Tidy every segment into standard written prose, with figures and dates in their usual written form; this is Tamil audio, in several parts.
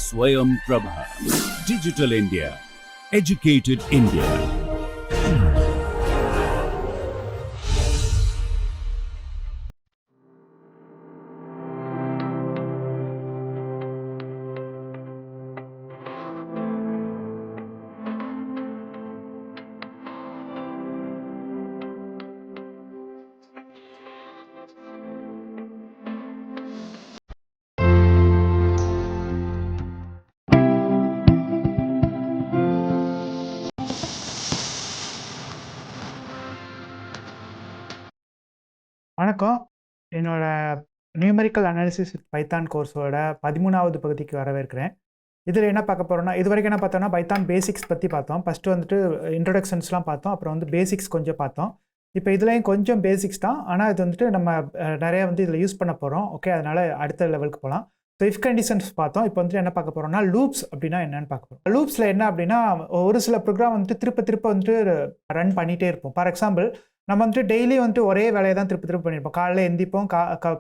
Swayam Prabha. Digital India. Educated India. வணக்கம். என்னோட நியூமெரிக்கல் அனாலிசிஸ் வித் பைத்தான் கோர்ஸோட 13வது பகுதிக்கு வரவேற்கிறேன். இதில் என்ன பார்க்க போகிறோம்னா, இது வரைக்கும் என்ன பார்த்தோம்னா பைத்தான் பேசிக்ஸ் பற்றி பார்த்தோம். ஃபஸ்ட்டு வந்துட்டு இன்ட்ரொடக்ஷன்ஸ்லாம் பார்த்தோம். அப்புறம் வந்து பேசிக்ஸ் கொஞ்சம் பார்த்தோம். இப்போ இதுலேயும் கொஞ்சம் பேசிக்ஸ் தான், ஆனால் இது வந்துட்டு நம்ம நிறைய வந்து இதில் யூஸ் பண்ண போகிறோம். ஓகே, அதனால் அடுத்த லெவலுக்கு போகலாம். ஸோ இஃப் கண்டிஷன்ஸ் பார்த்தோம். இப்போ வந்துட்டு என்ன பார்க்க போகிறோம்னா லூப்ஸ் அப்படின்னா என்னென்னு பார்க்க போகிறோம். லூப்ஸில் என்ன அப்படின்னா, ஒரு சில ப்ரோக்ராம் வந்துட்டு திருப்ப வந்துட்டு ரன் பண்ணிகிட்டே இருப்போம். ஃபார் எக்ஸாம்பிள், நம்ம வந்துட்டு டெய்லி வந்துட்டு ஒரே வேலையை தான் திருப்ப பண்ணியிருப்போம். காலையில் எந்திப்போம்,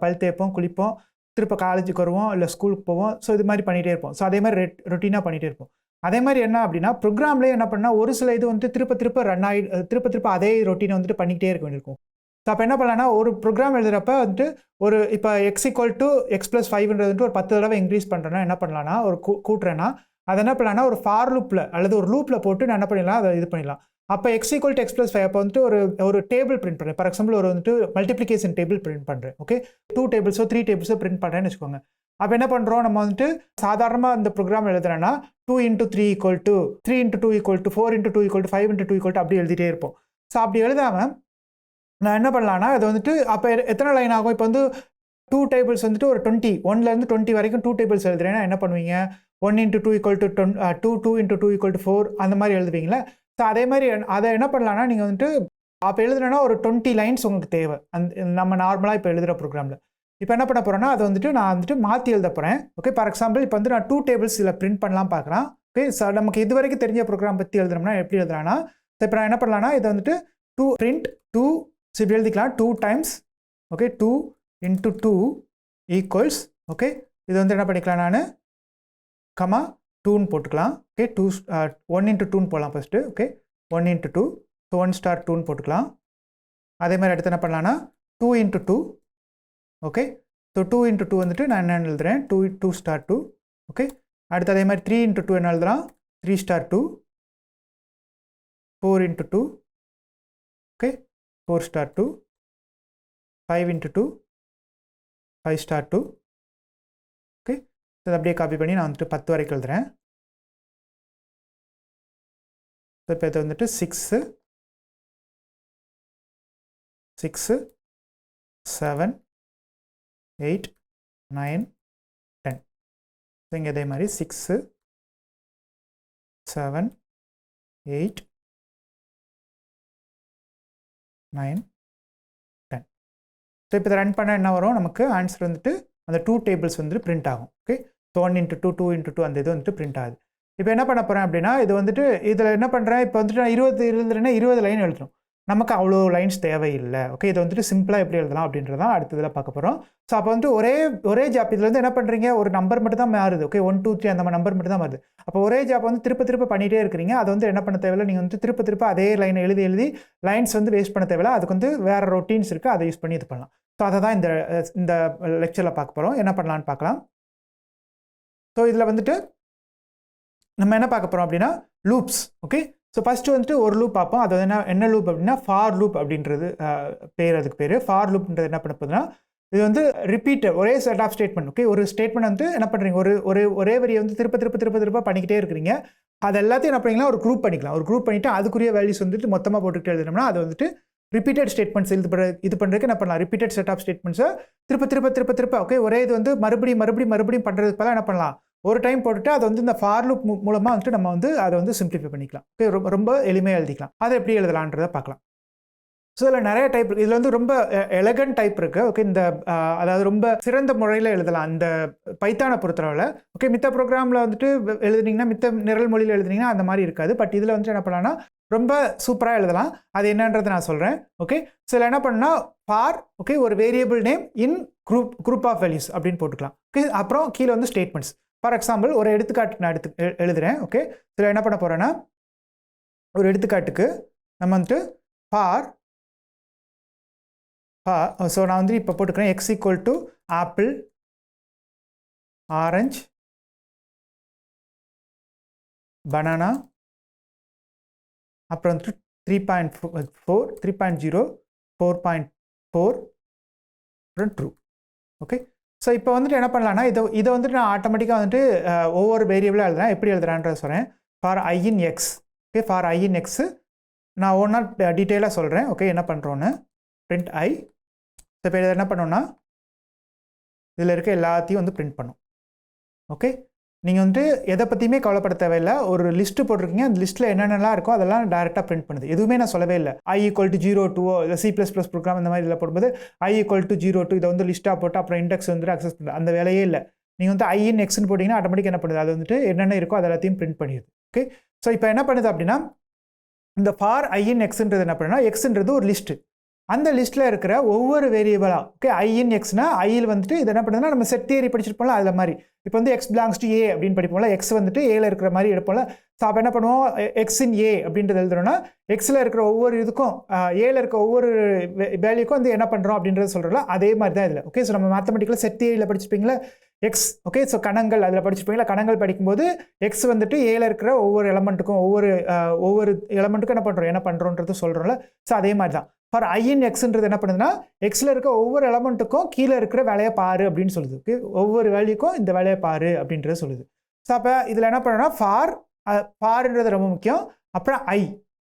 பல் தேய்ப்போம், குளிப்போம், திருப்ப காலேஜுக்கு வருவோம், இல்லை ஸ்கூலுக்கு போவோம். ஸோ இது மாதிரி பண்ணிகிட்டே இருப்போம். ஸோ அதே மாதிரி ரொட்டீனாக பண்ணிகிட்டே இருப்போம். அதே மாதிரி என்ன அப்படின்னா, ப்ரோக்ராம்லேயே என்ன பண்ணால் ஒரு சில இது வந்துட்டு திருப்ப ரன் ஆகி திருப்ப அதே ரொட்டீனை வந்துட்டு பண்ணிக்கிட்டே இருக்க வேண்டியிருக்கும். ஸோ அப்போ என்ன பண்ணலாம்னா, ஒரு ப்ரோக்ராம் எழுதுகிறப்ப வந்துட்டு ஒரு இப்போ x=x+5 வந்துட்டு ஒரு 10 தடவை இன்க்ரீஸ் பண்ணுறேன்னா என்ன பண்ணலாம்னா, ஒரு கூட்டுறேன்னா அதை என்ன பண்ணலாம்னா ஒரு ஃபார் லூப்பில் அல்லது ஒரு லூப்பில் போட்டு நான் என்ன பண்ணிடலாம், அதை இது பண்ணிடலாம். அப்போ x=x+5 அப்போ வந்துட்டு ஒரு டேபிள் பிரிண்ட் பண்ணுறேன். ஃபார் எக்ஸாம்பிள் ஒரு வந்துட்டு மல்டிப்ளிகேஷன் டேபிள் பிரிண்ட் பண்ணுறேன். ஓகே, 2 டேபிள்ஸோ 3 டேபிள்ஸோ பிரிண்ட் பண்ணுறேன்னு வச்சுக்கோங்க. அப்போ என்ன பண்ணுறோம், நம்ம வந்துட்டு சாதாரணமாக அந்த ப்ரோக்ராம் எழுதுறேன்னா 2 × 3 = 3 × 2 = 4 × 2 = 5 × 2 = அப்படி எழுதிட்டே இருப்போம். ஸோ அப்படி எழுதாமல் நான் என்ன பண்ணலான்னா, இது வந்துட்டு அப்போ எத்தனை லைன் ஆகும்? இப்போ வந்து 2 டேபிள்ஸ் வந்துட்டு ஒரு 20, 1லேருந்து 20 வரைக்கும் 2 டேபிள்ஸ் எழுதுறேன்னா என்ன பண்ணுவீங்க, 1 × 2 = 2, 2 × 2 = 4 அந்த மாதிரி எழுதுவீங்களா? ஸோ அதே மாதிரி அதை என்ன பண்ணலான்னா, நீங்கள் வந்துட்டு அப்போ எழுதுனா ஒரு 20 லைன்ஸ் உங்களுக்கு தேவை. நம்ம நார்மலாக இப்போ எழுதுகிற ப்ரோக்ராமில். இப்போ என்ன பண்ண போகிறேன்னா, அதை வந்துட்டு நான் வந்துட்டு மாற்றி எழுத போகிறேன். ஓகே, ஃபார் எக்ஸாம்பிள் இப்போ வந்து நான் 2 டேபிள்ஸ் இதில் பிரிண்ட் பண்ணலாம் பார்க்குறேன். ஓகே, ஸோ நமக்கு இது வரைக்கும் தெரிஞ்ச ப்ரோக்ராம் பற்றி எழுதுனோம்னா எப்படி எழுதுறான்னா, இப்போ நான் என்ன பண்ணலான்னா, இதை வந்துட்டு 2 print 2 ஸோ இப்படி எழுதிக்கலாம் 2 டைம்ஸ். ஓகே, 2 × 2 = ஓகே, இது வந்து என்ன பண்ணிக்கலாம், நான் கமா 2ன்னு போட்டுக்கலாம். ஓகே, 1 × 2ன்னு போடலாம் ஃபஸ்ட்டு. ஓகே, 1 × 2 ஸோ 1*2ன்னு போட்டுக்கலாம். அதே மாதிரி அடுத்து என்ன பண்ணலான்னா 2 × 2. ஓகே, ஸோ 2 × 2 வந்துட்டு நான் என்ன எழுதுறேன், 2*2. ஓகே, அடுத்து அதே மாதிரி 3 × 2 என்ன எழுதுலாம், 3*2. 4 × 2. ஓகே, 4*2. 5 × 2 5*2. ஓகே, இதை அப்படியே காப்பி பண்ணி நான் வந்துட்டு 10 வரைக்கும் எழுதுறேன். இப்போ இது வந்துட்டு 6 7 8 9 10. ஸோ இங்கே இதே மாதிரி 6 7 8 9 10. ஸோ இப்போ இதை ரன் பண்ண என்ன வரும், நமக்கு ஆன்சர் வந்துட்டு அந்த 2 டேபிள்ஸ் வந்துட்டு பிரிண்ட் ஆகும். ஓகே, ஸோ 1 × 2 2 × 2 அந்த இது வந்துட்டு பிரிண்ட் ஆகுது. இப்போ என்ன பண்ண போகிறேன் அப்படின்னா, இது வந்துட்டு இதில் என்ன பண்ணுறேன், இப்போ வந்துட்டு நான் 20 எழுதுறேன்னா 20 லைன் எழுதணும். நமக்கு அவ்வளோ லைன்ஸ் தேவையில்லை. ஓகே, இதை வந்துட்டு சிம்பிளாக எப்படி எழுதலாம் அப்படின்றதான் அடுத்ததில் பார்க்க போகிறோம். ஸோ அப்போ வந்துட்டு ஒரே ஜாப் இதில் வந்து என்ன பண்ணுறீங்க, ஒரு நம்பர் மட்டும் தான் மாறுது. ஓகே, 1 2 3 அந்த மாதிரி நம்பர் மட்டும் தான் மாறுது. அப்போ ஒரே ஜாப் வந்து திருப்ப பண்ணிகிட்டே இருக்கிறீங்க. அது வந்து என்ன பண்ண தேவையில்லை, நீங்கள் வந்து திருப்ப அதே லைனை எழுதி லைன்ஸ் வந்து வேஸ்ட் பண்ண தேவையில்லை. அதுக்கு வந்து வேறு ரொட்டீன்ஸ் இருக்குது, அதை யூஸ் பண்ணி இது பண்ணலாம். ஸோ அதை தான் இந்த லெக்சரில் பார்க்க போகிறோம். என்ன பண்ணலான்னு பார்க்கலாம். ஸோ இதில் வந்துட்டு நம்ம என்ன பார்க்க போகிறோம் அப்படின்னா லூப்ஸ். ஓகே, ஸோ ஃபஸ்ட்டு வந்துட்டு ஒரு லூப் பார்ப்போம். அது என்ன லூப் அப்படின்னா ஃபார் லூப் அப்படின்றது அதுக்கு பேர். ஃபார் லூப்ன்றது என்ன பண்ண போகுதுன்னா, இது வந்து ரிப்பீட்டட் ஒரே செட் ஆஃப் ஸ்டேட்மெண்ட். ஓகே, ஒரு ஸ்டேட்மெண்ட் வந்து என்ன பண்ணுறீங்க, ஒரே வரியை வந்து திருப்ப பண்ணிக்கிட்டே இருக்கிறீங்க. அது எல்லாத்தையும் என்ன பண்ணிக்கலாம், ஒரு குரூப் பண்ணிக்கலாம். ஒரு குரூப் பண்ணிவிட்டு அதுக்குரிய வேல்யூஸ் வந்துட்டு மொத்தமாக போட்டுக்கிட்டு எழுதினோம்னா அது வந்துட்டு ரிப்பீட்டட் ஸ்டேட்மெண்ட்ஸ் இது பண்ணுறதுக்கு என்ன பண்ணலாம், ரிப்பீட்டட் செட் ஆஃப் ஸ்டேட்மெண்ட்ஸை திருப்ப ஓகே ஒரே இது வந்து மறுபடியும் பண்ணுறதுக்கு பதிலாக என்ன பண்ணலாம், ஒரு டைம் போட்டுட்டு அதை வந்து இந்த ஃபார் லூப் மூலமாக வந்துட்டு நம்ம வந்து அதை வந்து சிம்பிளிஃபை பண்ணிக்கலாம். ஓகே, ரொம்ப எளிமையாக எழுதிக்கலாம். அதை எப்படி எழுதலான்றதை பார்க்கலாம். ஸோ இதில் நிறைய டைப் இருக்குது. இதில் வந்து ரொம்ப எலகன்ட் டைப் இருக்குது. ஓகே, இந்த அதாவது ரொம்ப சிறந்த முறையில் எழுதலாம் இந்த பைத்தானை பொறுத்தளவில். ஓகே, மித்த ப்ரோக்ராமில் வந்துட்டு எழுதுனீங்கன்னா, மித்த நிரல் மொழியில் எழுதுனீங்கன்னா அந்த மாதிரி இருக்காது. பட் இதில் வந்துட்டு என்ன பண்ணலாம்னா ரொம்ப சூப்பராக எழுதலாம். அது என்னன்றதை நான் சொல்கிறேன். ஓகே, ஸோ இதில் என்ன பண்ணால் ஃபார் ஓகே ஒரு variable name in group of values அப்படின்னு போட்டுக்கலாம். ஓகே, அப்புறம் கீழே வந்து ஸ்டேட்மெண்ட்ஸ். ஃபார் எக்ஸாம்பிள் ஒரு எடுத்துக்காட்டு நான் எழுதுகிறேன். ஓகே, இதில் என்ன பண்ண போகிறேன்னா ஒரு எடுத்துக்காட்டுக்கு நம்ம வந்துட்டு ஃபார் ஸோ நான் வந்து இப்போ போட்டுக்கிறேன் X equal to apple, orange, banana, அப்புறம் வந்துட்டு 3.4, 3.0, 4.4 அப்புறம் ட்ரூ. ஓகே, ஸோ இப்போ வந்துட்டு என்ன பண்ணலான்னா இதை வந்துட்டு நான் ஆட்டோமேட்டிக்காக வந்துட்டு ஒவ்வொரு வேரியபிளாக எழுதுறேன். எப்படி எழுதுறான்றத சொல்கிறேன். For I in X. Okay, for I in x நான் ஒன்றா டீட்டெயிலாக சொல்கிறேன். ஓகே, என்ன பண்ணுறோன்னு பிரிண்ட் ஐ. இப்போ இதை என்ன பண்ணோன்னா இதில் இருக்க எல்லாத்தையும் வந்து பிரிண்ட் பண்ணும். ஓகே, நீங்கள் வந்துட்டு எதை பற்றியுமே கவலைப்பட தேவையில்லை. ஒரு லிஸ்ட்டு போட்டிருக்கீங்க, அந்த லிஸ்ட்டில் என்னென்னலாம் இருக்கோ அதெல்லாம் டேரெக்டாக பிரிண்ட் பண்ணுது. எதுவுமே நான் சொல்லவே இல்லை. i ஈக்குவல் டு 0 இல்லை C++ ப்ரோக்ராம் இந்த மாதிரி இதில் போடும்போது i ஈக்குவல் டு 0 இதை வந்து லிஸ்ட்டாக போட்டு அப்புறம் இண்டெக்ஸ் வந்துட்டு அக்சஸ் பண்ணுறது அந்த வேலையே இல்லை. நீங்கள் வந்து i இன் எக்ஸ்ன்னு போட்டிங்கன்னா ஆட்டோமேட்டிக் என்ன பண்ணுது, அது வந்துட்டு என்னென்ன இருக்கோ அது எல்லாத்தையும் பிரிண்ட் பண்ணிடுது. ஓகே, ஸோ இப்போ என்ன பண்ணுது அப்படின்னா இந்த ஃபார் i இன் எக்ஸ்ன்றது என்ன பண்ணுன்னா எக்ஸ்ன்றது ஒரு லிஸ்ட்டு. அந்த லிஸ்ட்டில் இருக்கிற ஒவ்வொரு வேரியபிளாக ஓகே ஐ இன் எக்ஸ்னா ஐயில் வந்துட்டு இது என்ன பண்ணுதுன்னா நம்ம செட் தியரி படிச்சிருப்போம்ல அதில் மாதிரி. இப்போ வந்து எக்ஸ் பிலாங்ஸ் டு ஏ அப்படின்னு படிப்போம்ல, எக்ஸ் வந்துட்டு ஏல இருக்கிற மாதிரி எடுப்போம்ல. ஸோ அப்போ என்ன பண்ணுவோம், எக்ஸ் இன் ஏ அப்படின்றது எழுதுறோம்னா எக்ஸில் இருக்கிற ஒவ்வொரு இதுக்கும் ஏல இருக்க ஒவ்வொரு வேல்யூக்கும் வந்து என்ன பண்ணுறோம் அப்படின்றது சொல்கிறோம்ல, அதே மாதிரி தான் இதில். ஓகே, ஸோ நம்ம மேத்தமெட்டிக்கில் செட் தியரியில் படிச்சிருப்பீங்களா எக்ஸ். ஓகே, ஸோ கணங்கள் அதில் படிச்சிருப்பீங்களா, கணங்கள் படிக்கும்போது எக்ஸ் வந்துட்டு ஏல இருக்கிற ஒவ்வொரு எலமெண்ட்டுக்கும் ஒவ்வொரு எலமெண்ட்டுக்கும் என்ன பண்ணுறோன்றது சொல்கிறோம்ல. ஸோ அதே மாதிரி தான் ஃபார் ஐ இன் எக்ஸ்ன்றது என்ன பண்ணுதுன்னா எக்ஸில் இருக்க ஒவ்வொரு எலமெண்ட்டுக்கும் கீழே இருக்கிற வேலையை பாரு அப்படின்னு சொல்லுது. ஓகே, ஒவ்வொரு வேல்யூக்கும் இந்த வேலையை பாரு அப்படின்றது சொல்லுது. ஸோ அப்போ இதில் என்ன பண்ணணும்னா ஃபார்ன்றது ரொம்ப முக்கியம். அப்புறம் ஐ.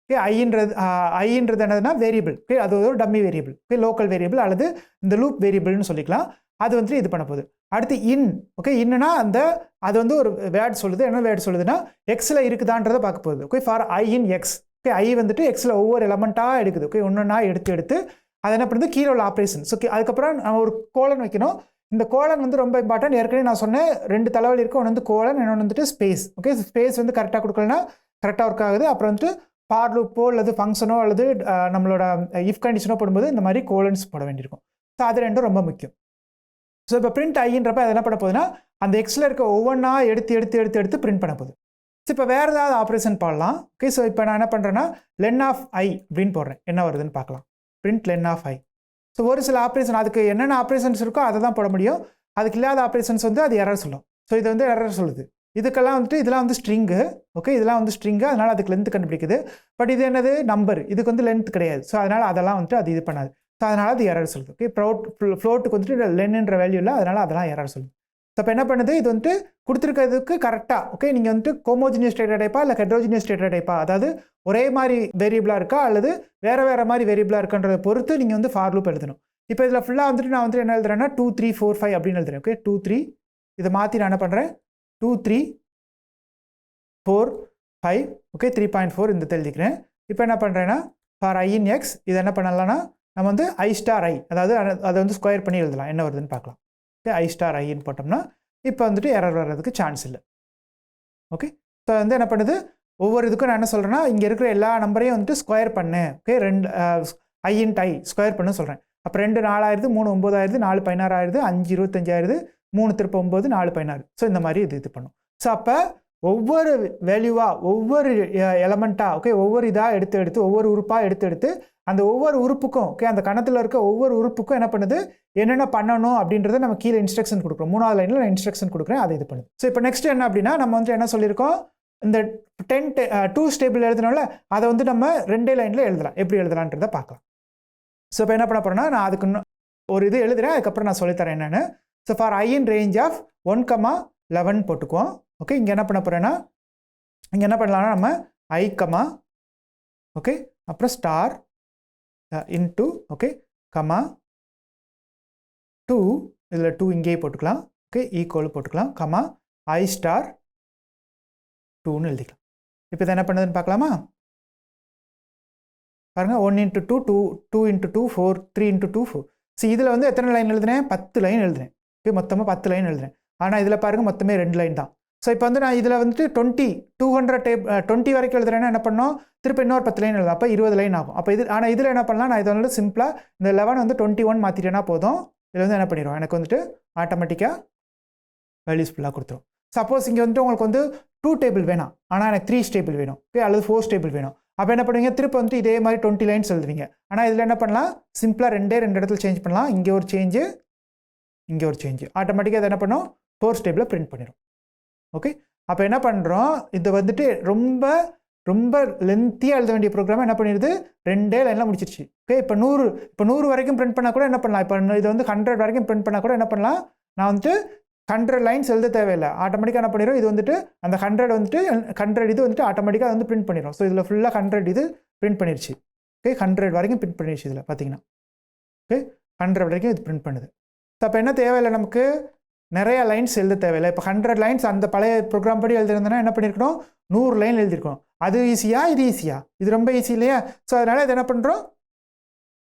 ஓகே, ஐன்றது என்னதுன்னா வேரியபிள். ஓகே, அது ஒரு dummy variable. Okay, local variable அல்லது இந்த லூப் வேரியபிள்னு சொல்லிக்கலாம். அது வந்துட்டு இது பண்ண போகுது. அடுத்து இன். ஓகே, இன்னுனா அது வந்து ஒரு வேர்ட் சொல்லுது. என்ன வேர்ட் சொல்லுதுன்னா எக்ஸில் இருக்குதான்றதை பார்க்க போகுது. Okay, for I in X. Okay, I வந்துட்டு எக்ஸில் ஒவ்வொரு எலமெண்ட்டாக எடுக்குது. ஓகே, ஒன்றா எடுத்து அது என்ன பண்ணுது கீழே உள்ள ஆப்ரேஷன். ஸோ அதுக்கப்புறம் நம்ம ஒரு கோலன் வைக்கணும். இந்த கோலன் வந்து ரொம்ப இம்பார்ட்டன்ட். ஏற்கனவே நான் சொன்னேன் 2 தலைவலி இருக்குது. ஒன்று வந்து கோலன், இன்னொன்று வந்துட்டு ஸ்பேஸ். ஓகே, ஸ்பேஸ் வந்து கரெக்டாக கொடுக்கலன்னா கரெக்டாக ஒர்க் ஆகுது. அப்புறம் வந்துட்டு ஃபார் லூப்போ அல்லது ஃபங்க்ஷனோ அல்லது நம்மளோட இஃப் கண்டிஷனோ போடும்போது இந்த மாதிரி கோலன்ஸ் போட வேண்டியிருக்கும். ஸோ அது ரெண்டும் ரொம்ப முக்கியம். ஸோ இப்போ பிரிண்ட் ஐன்றப்ப அது என்ன பண்ண போகுதுன்னா அந்த எக்ஸில் இருக்க ஒவ்வொன்றா எடுத்து பிரிண்ட் பண்ண போகுது. ஸோ இப்போ வேறு ஏதாவது ஆப்ரேஷன் போடலாம். ஓகே, ஸோ இப்போ நான் என்ன பண்ணுறேன்னா லென் ஆஃப் ஐ அப்படின்னு போடுறேன். என்ன வருதுன்னு பார்க்கலாம். Print len of i. So ஒரு சில ஆப்ரேஷன் அதுக்கு என்னென்ன ஆப்ரேஷன்ஸ் இருக்கோ அதை தான் போட முடியும். அதுக்கு இல்லாத ஆப்ரேஷன்ஸ் வந்து அது எரர் சொல்லும். ஸோ இது வந்து எரர் சொல்லுது. இதுக்கெல்லாம் வந்துட்டு இதெல்லாம் வந்து ஸ்ட்ரிங்கு. ஓகே, இதெல்லாம் வந்து ஸ்ட்ரிங்கு, அதனால் அதுக்கு லென்த் கண்டுபிடிக்குது. பட் இது என்னது நம்பர், இதுக்கு வந்து லென்த் கிடையாது. ஸோ அதனால் அதெல்லாம் வந்துட்டு அது இது பண்ணாது. ஸோ அதனால் அது எரர் சொல்லுது. ஓகே, ஃப்ளோட்டுக்கு வந்துட்டு லென்ன்ற வேல்யூ இல்லை, அதனால் அதெல்லாம் எரர் சொல்லுது. ஸோ இப்போ என்ன பண்ணுது, இது வந்துட்டு கொடுத்துருக்கிறதுக்கு கரெக்டாக ஓகே நீங்கள் வந்துட்டு ஹோமோஜினியஸ் டேட்டா டைப்பா இல்லை ஹெட்ரோஜினியஸ் டேட்டா டைப்பா, அதாவது ஒரே மாதிரி வேரியபிளாக இருக்கா அல்லது வேறு மாதிரி வேரியபிளாக இருக்கான்றதை பொறுத்து நீங்கள் வந்து ஃபார் லூப் எழுதணும். இப்போ இதில் ஃபுல்லாக வந்துட்டு நான் வந்துட்டு என்ன எழுதுறேன்னா 2 3 4 5 அப்படின்னு எழுதுறேன். ஓகே, 2 3 இதை மாற்றி நான் என்ன பண்ணுறேன் 2 3 4 5 ஓகே 3.4 இந்த எழுதிக்கிறேன். இப்போ என்ன பண்ணுறேன்னா ஃபார் ஐ இன் எக்ஸ் இதை என்ன பண்ணலாம்னா நம்ம வந்து ஐ ஸ்டார் ஐ, அதாவது அதை வந்து ஸ்கொயர் பண்ணி எழுதலாம். என்ன வருதுன்னு பார்க்கலாம். ஓகே, ஐ ஸ்டார் ஐன்னு போட்டோம்னா இப்போ வந்துட்டு எரர் வர்றதுக்கு சான்ஸ் இல்லை. ஓகே, ஸோ வந்து என்ன பண்ணுது ஒவ்வொரு இதுக்கும் நான் என்ன சொல்கிறேன்னா இங்கே இருக்கிற எல்லா நம்பரையும் வந்துட்டு ஸ்கொயர் பண்ணு. ஓகே, 2 ஐ இன்ட் ஐ ஸ்கொயர் பண்ணு சொல்கிறேன். அப்போ 2 4 ஆயிடுது, 3 9 ஆயிடுது, 4 16 ஆயிடுது, 5 25 ஆயிடுது, 3 திருப்ப 9 4 16. ஸோ இந்த மாதிரி இது பண்ணும். ஸோ அப்போ ஒவ்வொரு வேல்யூவாக ஒவ்வொரு எலமெண்ட்டாக ஓகே ஒவ்வொரு இதாக எடுத்து ஒவ்வொரு உறுப்பாக எடுத்து அந்த ஒவ்வொரு உறுப்புக்கும் ஓகே அந்த கணத்தில் இருக்க ஒவ்வொரு உறுப்புக்கும் என்ன பண்ணுது என்னென்ன பண்ணணும் அப்படின்றத நம்ம கீழே இன்ஸ்ட்ரக்ஷன் கொடுக்குறோம். 3வது லைனில் நான் இன்ஸ்ட்ரக்ஷன் கொடுக்குறேன், அதை இது பண்ணுது. ஸோ இப்போ நெக்ஸ்ட் என்ன அப்படின்னா நம்ம வந்து என்ன சொல்லியிருக்கோம், இந்த 2 ஸ்டேபிள் எழுதினோம்ல அதை வந்து நம்ம 2 லைனில் எழுதலாம். எப்படி எழுதலான்றதை பார்க்கலாம். ஸோ இப்போ என்ன பண்ண போகிறேன்னா நான் அதுக்கு ஒரு இது எழுதுகிறேன், அதுக்கப்புறம் நான் சொல்லித்தரேன் என்னென்னு. So for I in range of 1,11 போட்டுக்குவோம். ஓகே, இங்கே என்ன பண்ண போகிறேன்னா இங்கே என்ன பண்ணலாம்னா நம்ம ஐ ஓகே அப்புறம் ஸ்டார் இன்ட்டு ஓகே கமா 2 இதில் 2 இங்கேயே போட்டுக்கலாம். ஓகே, ஈக்குவல் போட்டுக்கலாம் கமா ஐ ஸ்டார் 2ன்னு எழுதிக்கலாம். இப்போ இதை என்ன பண்ணுதுன்னு பார்க்கலாமா பாருங்க. 1 × 2 2 × 2 4 3 × 2 4. ஸோ இதில் வந்து எத்தனை லைன் எழுதுனேன் 10 லைன் எழுதுனேன். ஓகே, மொத்தமாக 10 லைன் எழுதுனேன். ஆனால் இதில் பாருங்கள் மொத்தமே 2 லைன் தான். ஸோ இப்போ வந்து நான் இதில் வந்துட்டு 200 வரைக்கும் எழுதுறேன்னா என்ன பண்ணோம், திருப்பி இன்னொரு 10 லைன் எழுதும், அப்போ 20 லைன் ஆகும். அப்போ ஆனால் இதில் என்ன பண்ணலாம், நான் இதை வந்து சிம்பிளாக இந்த 11 வந்து 21 மாற்றிட்டேன்னா போதும். இதில் வந்து என்ன பண்ணிடும், எனக்கு வந்துட்டு ஆட்டோமேட்டிக்காக வேல்யூஸ் ஃபுல்லாக கொடுத்துரும். சப்போஸ் இங்கே வந்துட்டு உங்களுக்கு வந்து 2 டேபிள் வேணாம், ஆனால் எனக்கு 3 டேபிள் வேணும், ஓகே, அல்லது 4 டேபிள் வேணும். அப்போ என்ன பண்ணுவீங்க, திருப்பி வந்துட்டு இதே மாதிரி 20 லைன்ஸ் எழுதுவீங்க. ஆனால் இதில் என்ன பண்ணலாம், சிம்பிளாக 2 இடத்துல சேஞ்ச் பண்ணலாம். இங்கே ஒரு சேஞ்சு, இங்கே ஒரு சேஞ்சு, ஆட்டோமேட்டிக்காக அதை என்ன பண்ணும், 4 டேபிளில் பிரிண்ட் பண்ணிடும். ஓகே, அப்போ என்ன பண்ணுறோம், இது வந்துட்டு ரொம்ப ரொம்ப லென்த்தியாக எழுத வேண்டிய ப்ரோக்ராம் என்ன பண்ணிடுது, 2 லைனில் முடிச்சிருச்சு. ஓகே, இப்போ 100 வரைக்கும் பிரிண்ட் பண்ணால் கூட என்ன பண்ணலாம், இப்போ இது வந்து 100 வரைக்கும் பிரிண்ட் பண்ணால் கூட என்ன பண்ணலாம், நான் வந்துட்டு 100 லைன்ஸ் எழுத தேவையில்லை, ஆட்டோமேட்டிக்காக என்ன பண்ணிடும், இது வந்துட்டு அந்த 100 வந்துட்டு 100 இது வந்துட்டு ஆட்டோமேட்டிக்காக வந்து பிரிண்ட் பண்ணிடும். ஸோ இதில் ஃபுல்லாக 100 இது பிரிண்ட் பண்ணிடுச்சு. ஓகே, 100 வரைக்கும் பிரிண்ட் பண்ணிடுச்சு இதில் பார்த்தீங்கன்னா. ஓகே, 100 வரைக்கும் இது பிரிண்ட் பண்ணுது. ஸோ அப்போ என்ன தேவையில்லை, நமக்கு நிறைய லைன்ஸ் எழுத தேவையில்லை. இப்போ 100 லைன்ஸ் அந்த பழைய ப்ரோக்ராம் படி எழுதிருந்தேன்னா என்ன பண்ணியிருக்கணும், 100 லைன் எழுதியிருக்கணும். அது ஈஸியா, இது ஈஸியா, இது ரொம்ப ஈஸி இல்லையா? ஸோ அதனால் இது என்ன பண்ணுறோம்,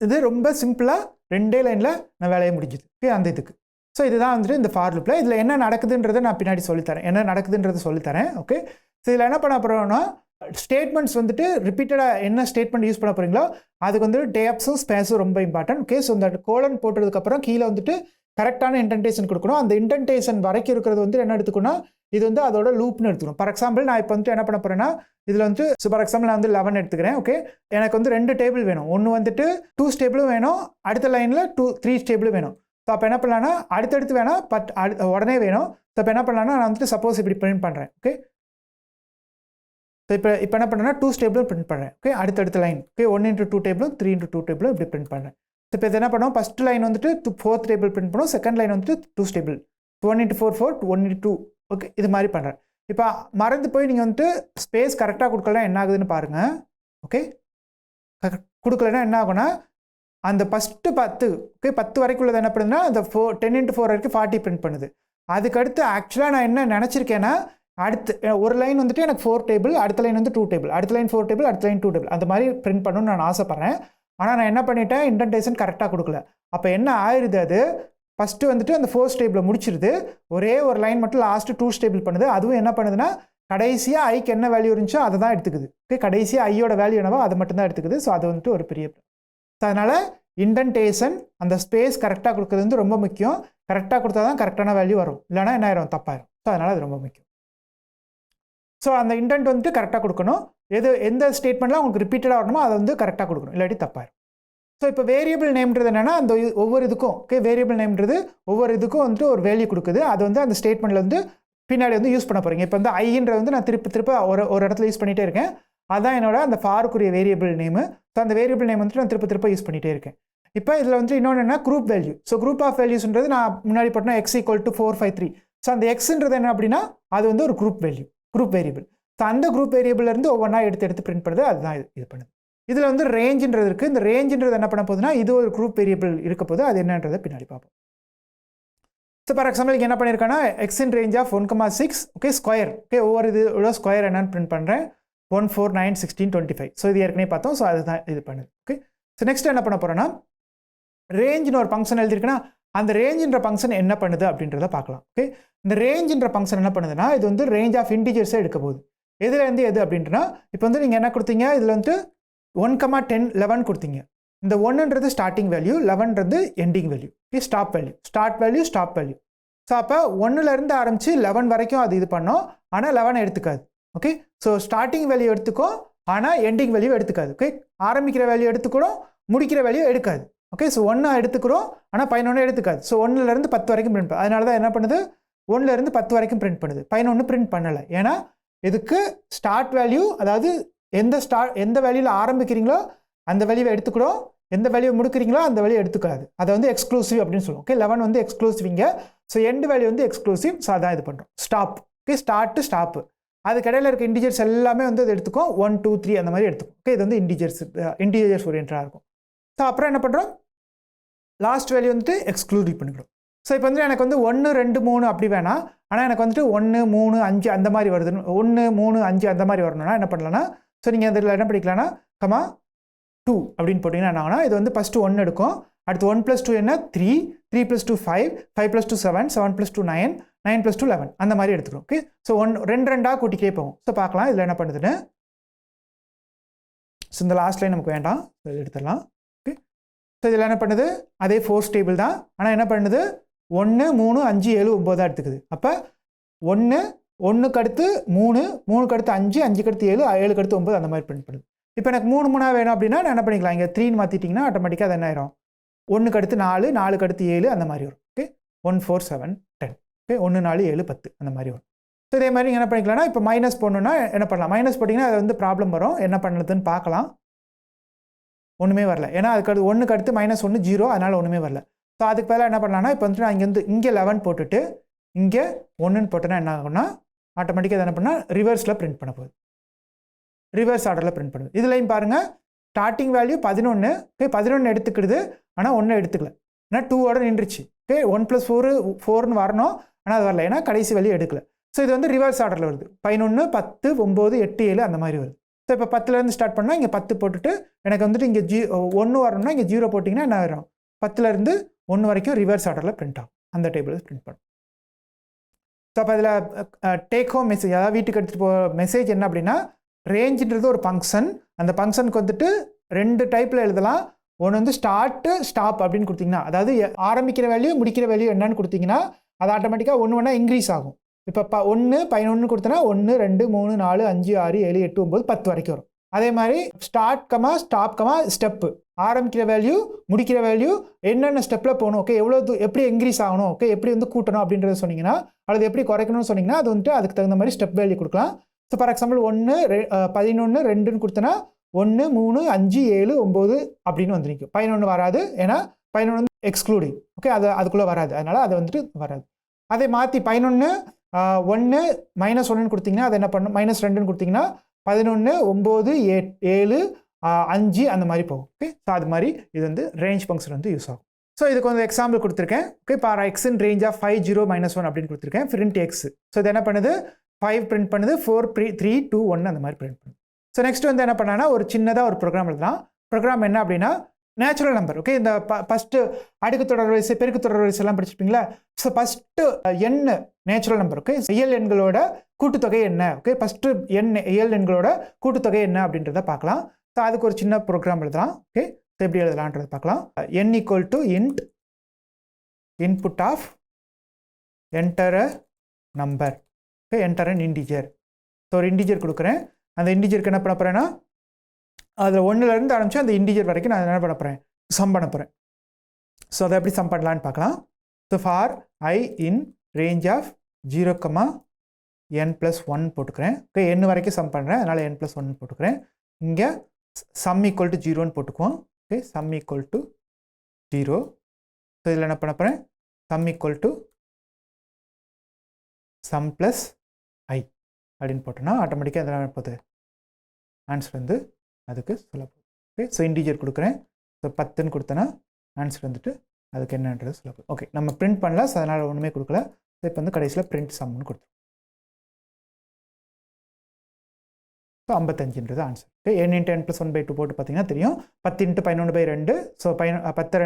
இது ரொம்ப சிம்பிளாக 2 லைனில் நான் வேலையை முடிஞ்சுது. ஓகே, அந்த இதுக்கு. ஸோ இதுதான் வந்துட்டு இந்த ஃபார் லூப்பில். இதில் என்ன நடக்குதுன்றதை நான் பின்னாடி சொல்லித்தரேன், என்ன நடக்குதுன்றதை சொல்லித்தரேன். ஓகே, ஸோ இதில் என்ன பண்ண போகிறோம்னா, ஸ்டேட்மெண்ட்ஸ் வந்துட்டு ரிப்பீட்டடாக என்ன ஸ்டேட்மெண்ட் யூஸ் பண்ண போகிறீங்களோ அதுக்கு வந்து டேப்ஸும் ஸ்பேஸும் ரொம்ப இம்பார்ட்டன்ட். ஓகே, ஸோ இந்த கோலன் போட்டதுக்கப்புறம் கீழே வந்துட்டு கரெக்டான இன்டென்டேஷன் கொடுக்கணும். அந்த இன்டென்டேஷன் வரைக்கும் இருக்கிறது வந்து என்ன எடுத்துக்கணும், இது வந்து அதோட லூப்னு எடுத்துக்கணும். ஃபார் எக்ஸாம்பிள் நான் இப்போ வந்துட்டு என்ன பண்ண போகிறேன்னா, இதில் வந்து ஃபார் எக்ஸாம்பிள் நான் வந்து 11 எடுத்துக்கிறேன். ஓகே, எனக்கு வந்து 2 டேபிள் வேணும், ஒன்று வந்துட்டு 2 டேபிளும் வேணும், அடுத்த லைனில் 3 டேபிளும் வேணும். ஸோ அப்போ என்ன பண்ணலான்னா, அடுத்தடுத்து வேணாம், பட் உடனே வேணும். ஸோ இப்போ என்ன பண்ணலான்னா, நான் வந்துட்டு சப்போஸ் இப்படி பிரிண்ட் பண்ணுறேன். ஓகே, ஸோ இப்போ என்ன பண்ணுறேன்னா 2 டேபிளும் பிரிண்ட் பண்ணுறேன். ஓகே, அடுத்தடுத்த லைன். ஓகே, 1 × 2 டேபிளும் 3 × 2 டேபிளும் இப்படி பிரிண்ட் பண்ணுறேன். இப்போ இது என்ன பண்ணுவோம், ஃபஸ்ட் லைன் வந்துட்டு 4th டேபிள் பிரிண்ட் பண்ணுவோம், செகண்ட் லைன் வந்துட்டு 2 டேபிள், 1 × 4 4, 1 × 2. ஓகே, இது மாதிரி பண்ணுறேன். இப்போ மறந்து போய் நீங்கள் வந்துட்டு ஸ்பேஸ் கரெக்டாக கொடுக்கலாம், என்ன ஆகுதுன்னு பாருங்கள். ஓகே, கொடுக்கலன்னா என்ன ஆகும்னா, அந்த ஃபஸ்ட்டு 10, ஓகே 10 வரைக்கும் உள்ளது என்ன பண்ணுதுன்னா, அந்த 10 × 4 வரைக்கும் 40 பிரிண்ட் பண்ணுது. அதுக்கடுத்து ஆக்சுவலாக நான் என்ன நினச்சிருக்கேன்னா, அடுத்து ஒரு லைன் வந்துட்டு எனக்கு 4 டேபிள், அடுத்த லைன் வந்து 2 டேபிள், அடுத்த லைன் 4 டேபிள், அடுத்த லைன் 2 டேபிள், அந்த மாதிரி பிரிண்ட் பண்ணணும்னு நான் ஆசைப்பட்றேன். ஆனால் நான் என்ன பண்ணிட்டேன், இன்டென்டேஷன் கரெக்டாக கொடுக்கல. அப்போ என்ன ஆயிடுது, அது ஃபஸ்ட்டு வந்துட்டு அந்த 4 டேபிளை முடிச்சிருது, ஒரே ஒரு லைன் மட்டும் லாஸ்ட்டு 2 டேபிள் பண்ணுது. அதுவும் என்ன பண்ணுதுன்னா, கடைசியாக ஐக்கு என்ன வேல்யூ இருந்துச்சோ அதை தான் எடுத்துக்குது. ஓகே, கடைசியாக ஐயோட வேல்யூ என்னவோ அதை மட்டும் தான் எடுத்துக்குது. ஸோ அது வந்துட்டு ஒரு பெரிய. ஸோ அதனால் இன்டென்டேஷன், அந்த ஸ்பேஸ் கரெக்டாக கொடுக்குறது வந்து ரொம்ப முக்கியம். கரெக்டாக கொடுத்தா தான் கரெக்டான வேல்யூ வரும், இல்லைனா என்ன ஆயிரும், தப்பாயிரும். ஸோ அதனால் அது ரொம்ப முக்கியம். ஸோ அந்த இன்டென்ட் வந்துட்டு கரெக்டாக கொடுக்கணும். எந்த ஸ்டேட்மெண்ட்லாம் உங்களுக்கு ரிப்பீட்டடாக வரணுமோ அதை வந்து கரெக்டாக கொடுக்கணும், இல்லாட்டி தப்பாயிரும். ஸோ இப்போ வேரியபிள் நேம்ன்றது என்னென்னா, அந்த ஒவ்வொரு இதுக்கும், ஓகே, வேரியபிள் நேம்ன்றது ஒவ்வொரு இதுக்கும் வந்துட்டு ஒரு வேல்யூ கொடுக்குது. அது வந்து அந்த ஸ்டேட்மெண்ட்டில் வந்து பின்னாடி வந்து யூஸ் பண்ண போகிறீங்க. இப்போ வந்து ஐன்றது வந்து நான் திருப்ப ஒரு இடத்துல யூஸ் பண்ணிகிட்டே இருக்கேன். அதுதான் என்னோட அந்த ஃபாருக்குரிய வேரியபிள் நேமு. ஸோ அந்த வேரியபிள் நேம் வந்துட்டு நான் திருப்ப யூஸ் பண்ணிகிட்டே இருக்கேன். இப்போ இதில் வந்து இன்னொன்று என்ன, group value. So group of வேல்யூஸ்ன்றது நான் முன்னாடி போட்டேன்னா x = 4 5 3. ஸோ அந்த எக்ஸ்ன்றது என்ன அப்படின்னா, அது வந்து ஒரு group value, group variable. So அந்த குரூப் வேரியபிள்லேருந்து ஒவ்வொன்றா எடுத்து பிரிண்ட் பண்ணுறது, அதுதான் இது பண்ணுது. இதில் வந்து ரேஞ்சுன்றது இருக்குது. இந்த ரேஞ்சுன்றது என்ன பண்ண போகுதுன்னா, இது ஒரு குரூப் வேரியபிள் இருக்க போது, அது என்னன்றதை பின்னாடி பார்ப்போம். ஸோ ஃபார் எக்ஸாம்பிள் என்ன பண்ணியிருக்கேன்னா, x in range of 1,6, okay, square. Okay, ஒவ்வொரு இதோட ஸ்கொயர் என்னன்னு பிரிண்ட் பண்ணுறேன். 1 4 9 16 25. ஸோ இது ஏற்கனவே பார்த்தோம். ஸோ அதுதான் இது பண்ணுது. ஓகே, ஸோ நெக்ஸ்ட் என்ன பண்ண போகிறோன்னா, ரேஞ்சுன்னு ஒரு ஃபங்க்ஷன் எழுதிருக்குன்னா, அந்த ரேஞ்சுன்ற ஃபங்க்ஷன் என்ன பண்ணுது அப்படின்றத பார்க்கலாம். ஓகே, இந்த ரேஞ்சுன்ற ஃபங்க்ஷன் என்ன பண்ணுதுன்னா, இது வந்து ரேஞ்ச் ஆஃப் இன்டிஜர்ஸை எடுக்க போகுது. எதுலேருந்து எது அப்படின்றனா, இப்போ வந்து நீங்கள் என்ன கொடுத்தீங்க, இதில் வந்து 1, 10, 11 கொடுத்தீங்க. இந்த 1ன்றது ஸ்டார்டிங் வேல்யூ, 11ன்றது ending value. Okay, start value. So அப்போ 1லேருந்து ஆரம்பித்து 11 வரைக்கும் அது இது பண்ணோம், ஆனால் 11 எடுத்துக்காது. ஓகே, ஸோ ஸ்டார்டிங் வேல்யூ எடுத்துக்கும், ஆனால் எண்டிங் வேல்யூ எடுத்துக்காது. ஓகே, ஆரம்பிக்கிற வேல்யூ எடுத்துக்கிறோம், முடிக்கிற வேல்யூ எடுக்காது. ஓகே, ஸோ 1 எடுத்துக்கிறோம், ஆனால் 11 எடுத்துக்காது. ஸோ 1லேருந்து 10 வரைக்கும் பிரிண்ட் பண்ணுது. அதனால தான் என்ன பண்ணுது, 1லேருந்து 10 வரைக்கும் பிரிண்ட் பண்ணுது, 11 பிரிண்ட் பண்ணலை. ஏன்னா இதுக்கு ஸ்டார்ட் வேல்யூ, அதாவது எந்த வேல்யூவில் ஆரம்பிக்கிறீங்களோ அந்த வேல்யூவை எடுத்துக்கிறோம், எந்த வேல்யூ முடிக்கிறீங்களோ அந்த வேல்யூ எடுத்துக்காது. அதை வந்து எக்ஸ்க்ளூசிவ் அப்படின்னு சொல்லுவோம். ஓகே, 11 வந்து எக்ஸ்க்ளூசிவிங்க. ஸோ எண்ட் வேல்யூ வந்து எக்ஸ்க்ளூசிவ். ஸோ அதான் இது பண்ணுறோம், ஸ்டாப். Okay, stop. அதுக்கு இடையில இருக்க இன்டிஜர்ஸ் எல்லாமே வந்து அது எடுத்துக்கும், 1 2 3 அந்த மாதிரி எடுத்துக்கும். ஓகே, இது வந்து இன்டிஜர்ஸ் ஓரியன்டாக இருக்கும். ஸோ அப்புறம் என்ன பண்ணுறோம், லாஸ்ட் வேல்யூ வந்துட்டு எக்ஸ்க்ளூடிவ் பண்ணிக்கிறோம். ஸோ இப்போ வந்து எனக்கு வந்து 1 2 3 அப்படி வேணாம், ஆனால் எனக்கு வந்துட்டு 1 3 5 அந்த மாதிரி வருது. 1 3 5 அந்த மாதிரி வரணும்னா என்ன பண்ணலாம்னா, ஸோ நீங்கள் அதில் என்ன படிக்கலாம்னா, 2 அப்படின்னு போட்டிங்கன்னா என்ன ஆகுனா, இது வந்து ஃபஸ்ட்டு 1 எடுக்கும், அடுத்து 1 + 2 என்ன 3 + 2 5 5 + 2 7 7 + 2 9 9 + 2 11 அந்த மாதிரி எடுத்துக்கிறோம். ஓகே, ஸோ ரெண்டு ரெண்டாக கூட்டிக்கிட்டே போகும். ஸோ பார்க்கலாம் இதில் என்ன பண்ணுதுன்னு. ஸோ இந்த லாஸ்ட் லைன் நமக்கு வேண்டாம், ஸோ இது எடுத்துடலாம். ஓகே, ஸோ இதில் என்ன பண்ணுது, அதே ஃபோர்ஸ் டேபிள் தான், ஆனால் என்ன பண்ணுது 1 3 5 7 9 எடுத்துக்குது. அப்போ 1க்கு அடுத்து 3 3க்கு அடுத்து 5 5க்கு அடுத்து 7 7க்கு அடுத்து 9 அந்த மாதிரி பிரிண்ட் பண்ணுது. இப்போ எனக்கு 3 3 வேணும் அப்படின்னா நான் என்ன பண்ணிக்கலாம், இங்கே 3 மாற்றிட்டிங்கன்னா ஆட்டோமேட்டிக்காக அது என்ன ஆயிரும், 1க்கு அடுத்து 4 4க்கு அடுத்து 7 அந்த மாதிரி வரும். ஓகே, 1 4 7 10. ஓகே, 1 4 7 10 அந்த மாதிரி வரும். ஸோ இதே மாதிரி நீங்கள் என்ன பண்ணிக்கலாம்னா, இப்போ மைனஸ் போடணுன்னா என்ன பண்ணலாம், மைனஸ் போட்டிங்கன்னா அது வந்து ப்ராப்ளம் வரும், என்ன பண்ணுறதுன்னு பார்க்கலாம். ஒன்றுமே வரல, ஏன்னா அதுக்கு 1க்கு அடுத்து -1 0, அதனால் ஒன்றுமே வரல. ஸோ அதுக்கு பதிலாக என்ன பண்ணலாம்னா, இப்போ வந்துட்டு நான் இங்கே 11 போட்டுட்டு இங்கே 1ன்னு போட்டோன்னா என்ன ஆகும்னா ஆட்டோமேட்டிக்காக என்ன பண்ணால் ரிவர்ஸில் பிரிண்ட் பண்ண போகுது, ரிவர்ஸ் ஆர்டரில் பிரிண்ட் பண்ணுது. இதுலையும் பாருங்கள் ஸ்டார்டிங் வேல்யூ 11. ஓகே, 11 எடுத்துக்கிடுது, ஆனால் 1 எடுத்துக்கல, ஏன்னா 2ஓட நின்றுச்சு. ஓகே, 1 + 4 4ன்னு வரணும், ஆனால் அது வரல, ஏன்னா கடைசி வேல்யூ எடுக்கல. ஸோ இது வந்து ரிவர்ஸ் ஆர்டரில் வருது, 11 10 9 8 7 அந்த மாதிரி வருது. ஸோ இப்போ 10லேருந்து ஸ்டார்ட் பண்ணால் இங்கே 10 போட்டுட்டு எனக்கு வந்துட்டு இங்கே 1 வரணும்னா இங்கே 0 போட்டிங்கன்னா என்ன வரும், 10லேருந்து 1 வரைக்கும் ரிவர்ஸ் ஆர்டரில் பிரிண்ட் ஆகும், அந்த டேபிளில் பிரிண்ட் பண்ணும். ஸோ அப்போ அதில் டேக் ஹோம் மெசேஜ், அதாவது வீட்டுக்கு எடுத்துகிட்டு போகிற மெசேஜ் என்ன அப்படின்னா, ரேஞ்சுன்றது ஒரு ஃபங்க்ஷன், அந்த ஃபங்க்ஷனுக்கு வந்துட்டு 2 டைப்பில் எழுதலாம். ஒன்று வந்து ஸ்டார்ட்டு ஸ்டாப் அப்படின்னு கொடுத்தீங்கன்னா, அதாவது ஆரம்பிக்கிற வேல்யூ முடிக்கிற வேல்யூ என்னன்னு கொடுத்தீங்கன்னா அது ஆட்டோமேட்டிக்காக ஒன்று ஒன்றா இன்க்ரீஸ் ஆகும். இப்போ 1 11 கொடுத்தனா 1 2 3 4 5 6 7 8 9 10 வரைக்கும் வரும். அதே மாதிரி start comma stop comma step, ஆரம்பிக்கிற வேல்யூ முடிக்கிற வேல்யூ என்னென்ன ஸ்டெப்பில் போகணும், ஓகே எவ்வளோ எப்படி இன்க்ரீஸ் ஆகணும், ஓகே எப்படி வந்து கூட்டணும் அப்படின்றத சொன்னீங்கன்னா, அல்லது எப்படி குறைக்கணும்னு சொன்னீங்கன்னா அது வந்துட்டு அதுக்கு தகுந்த மாதிரி ஸ்டெப் வேல்யூ கொடுக்கலாம். ஸோ ஃபார் எக்ஸாம்பிள் 1 11 2ன்னு கொடுத்தனா 1 3 5 7 9 அப்படின்னு வந்து நிற்கும். 11 வராது, ஏன்னா 11 வந்து எக்ஸ்க்ளூடிங். ஓகே, அதுக்குள்ளே வராது, அதனால் அது வந்துட்டு வராது. அதே மாற்றி 11 1 -1ன்னு கொடுத்தீங்கன்னா அது என்ன பண்ணும், -2ன்னு கொடுத்தீங்கன்னா 11 9 7 5 அந்த மாதிரி போகும். ஓகே, ஸோ அது மாதிரி இது வந்து ரேஞ்ச் ஃபங்க்ஷன் வந்து யூஸ் ஆகும். ஸோ இதுக்கு வந்து எக்ஸாம்பிள் கொடுத்துருக்கேன். Okay, for x in range of 5 0 -1 அப்படின்னு கொடுத்துருக்கேன், பிரிண்ட் x. ஸோ இது என்ன பண்ணுது, 5 பிரிண்ட் பண்ணுது, 4 3 2 1 அந்த மாதிரி பிரிண்ட் பண்ணுது. ஸோ நெக்ஸ்ட் வந்து என்ன பண்ணான்னா ஒரு சின்னதாக ஒரு ப்ரோக்ராம் எழுதலாம். ப்ரோக்ராம் என்ன அப்படின்னா நேச்சுரல் நம்பர். ஓகே, இந்த ஃபஸ்ட்டு அடுக்கு தொடர் வரிசை பெருக்கு தொடர் வரிசை எல்லாம் படிச்சிருப்பீங்களா. ஸோ ஃபஸ்ட்டு எண் நேச்சுரல் நம்பர். ஓகே, இயல் எண்களோட கூட்டுத்தொகை என்ன, ஓகே ஃபஸ்ட்டு இயல் எண்களோட கூட்டுத்தொகை என்ன அப்படின்றத பார்க்கலாம். ஸோ அதுக்கு ஒரு சின்ன ப்ரோக்ராம் எழுதலாம். ஓகே, ஸோ எப்படி எழுதலான்றது பார்க்கலாம். n = int input of enter a number. Okay, enter an integer. So ஒரு இன்டிஜர் கொடுக்குறேன், அந்த இன்டிஜருக்கு என்ன பண்ண போகிறேன்னா அதில் 1லேருந்து ஆரம்பிச்சு அந்த இன்டிஜர் வரைக்கும் நான் என்ன பண்ண போகிறேன், சம் பண்ண போகிறேன். ஸோ அதை எப்படி சம் பண்ணலான்னு பார்க்கலாம். So for I in range of 0, n + 1 போட்டுக்கிறேன். ஓகே, n வரைக்கும் சம் பண்ணுறேன், அதனால் n + 1 போட்டுக்கிறேன். இங்கே sum = 0ன்னு போட்டுக்குவோம். Okay, sum = 0. ஸோ இதில் என்ன பண்ண போகிறேன், sum = sum + I அப்படின்னு போட்டோன்னா ஆட்டோமேட்டிக்காக அதெல்லாம் போகுது, ஆன்சர் வந்து அதுக்கு சொல்ல போகுது. ஓகே, ஸோ இன்டிஜர் கொடுக்குறேன். ஸோ 10ன்னு கொடுத்தேன்னா ஆன்சர் வந்துட்டு அதுக்கு என்னன்றது சொல்ல போகுது. ஓகே, நம்ம பிரிண்ட் பண்ணல, ஸோ அதனால் ஒன்றுமே கொடுக்கல. ஸோ இப்போ வந்து கடைசியில் பிரிண்ட் சம்னு கொடுத்துரும். ஸோ 55ன்றது ஆன்சர். ஓகே, n × n + 1/2 போட்டு பார்த்தீங்கன்னா தெரியும். 10 × 11/2. ஸோ 10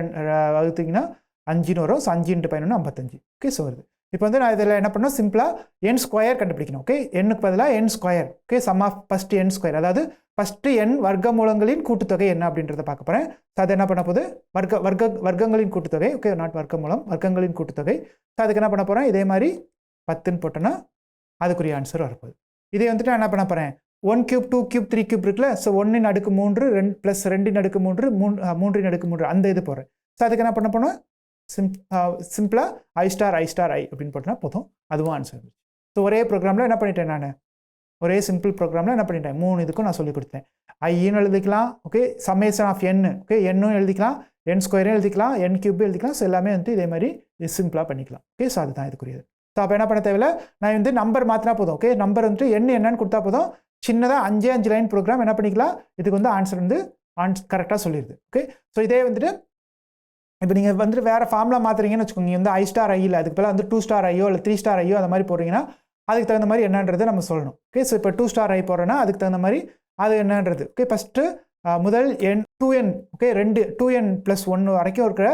வகுத்தீங்கன்னா 5ன்னு வரும். ஸோ 5 × 11 55. ஓகே, ஸோ வருது. இப்போ வந்து நான் இதில் என்ன பண்ணணும், சிம்பிளாக n² கண்டுபிடிக்கணும். ஓகே, n-க்கு பதிலாக n². Okay, sum of first n², அதாவது ஃபஸ்ட்டு n வர்க்கமூலங்களின் கூட்டுத்தொகை என்ன அப்படின்றத பார்க்க போகிறேன். ஸோ அது என்ன பண்ண போகுது, வர்க்கங்களின் கூட்டுத்தொகை. ஓகே, நாட் வர்க்கமூலம், வர்க்கங்களின் கூட்டுத்தொகை. ஸோ அதுக்கு என்ன பண்ண போகிறேன், இதே மாதிரி 10ன்னு போட்டோன்னா அதுக்குரிய ஆன்சர் வரப்போகுது. இதே வந்துட்டு நான் என்ன பண்ண போகிறேன், 1³ 2³ 3³ இருக்குல்ல. ஸோ 1 × 3 2 + 2 × 3 3 × 3 அந்த இது போகிறேன். ஸோ அதுக்கு என்ன பண்ண போனோம், சிம்பிளாக I அப்படின்னு போட்டோன்னா போதும், அதுவும் ஆன்சர். ஸோ ஒரே ப்ரோக்ராமில் என்ன பண்ணிட்டேன், நான் ஒரே சிம்பிள் ப்ரோக்ராமில் என்ன பண்ணிட்டேன், 3 இதுக்கும் நான் சொல்லிக் கொடுத்தேன். ஐன்னு எழுதிக்கலாம். Okay, summation of n. Okay, n-ம் எழுதிக்கலாம், n² எழுதிக்கலாம், n³ எழுதிக்கலாம். ஸோ எல்லாமே வந்து இதே மாதிரி சிம்பிளாக பண்ணிக்கலாம். ஓகே, ஸோ அதுதான் இதுக்குரியது. ஸோ அப்போ என்ன பண்ண தேவையில்ல, நான் வந்து நம்பர் மாற்றினா போதும். ஓகே, நம்பர் வந்துட்டு என்னன்னு கொடுத்தா போதும். சின்னதாக 5 லைன் ப்ரோக்ராம் என்ன பண்ணிக்கலாம், இதுக்கு வந்து ஆன்சர் வந்து கரெக்டாக சொல்லிடுது. ஓகே, ஸோ இதே வந்துட்டு இப்போ நீங்கள் வந்துட்டு வேறு ஃபார்முலா மாற்றுறீங்கன்னு வச்சுக்கோங்க, நீங்கள் வந்து I*I இல்லை, அதுக்கு பதிலாக வந்து 2* I இல்லை 3* I அந்த மாதிரி போடுறீங்கன்னா அதுக்கு தகுந்த மாதிரி என்னன்றது நம்ம சொல்லணும். ஓகே, ஸோ இப்போ 2* I போடுறேன்னா அதுக்கு தகுந்த மாதிரி அது என்னன்றது. ஓகே, ஃபஸ்ட்டு முதல் n 2n. ஓகே, 2n + 1 வரைக்கும் இருக்கிற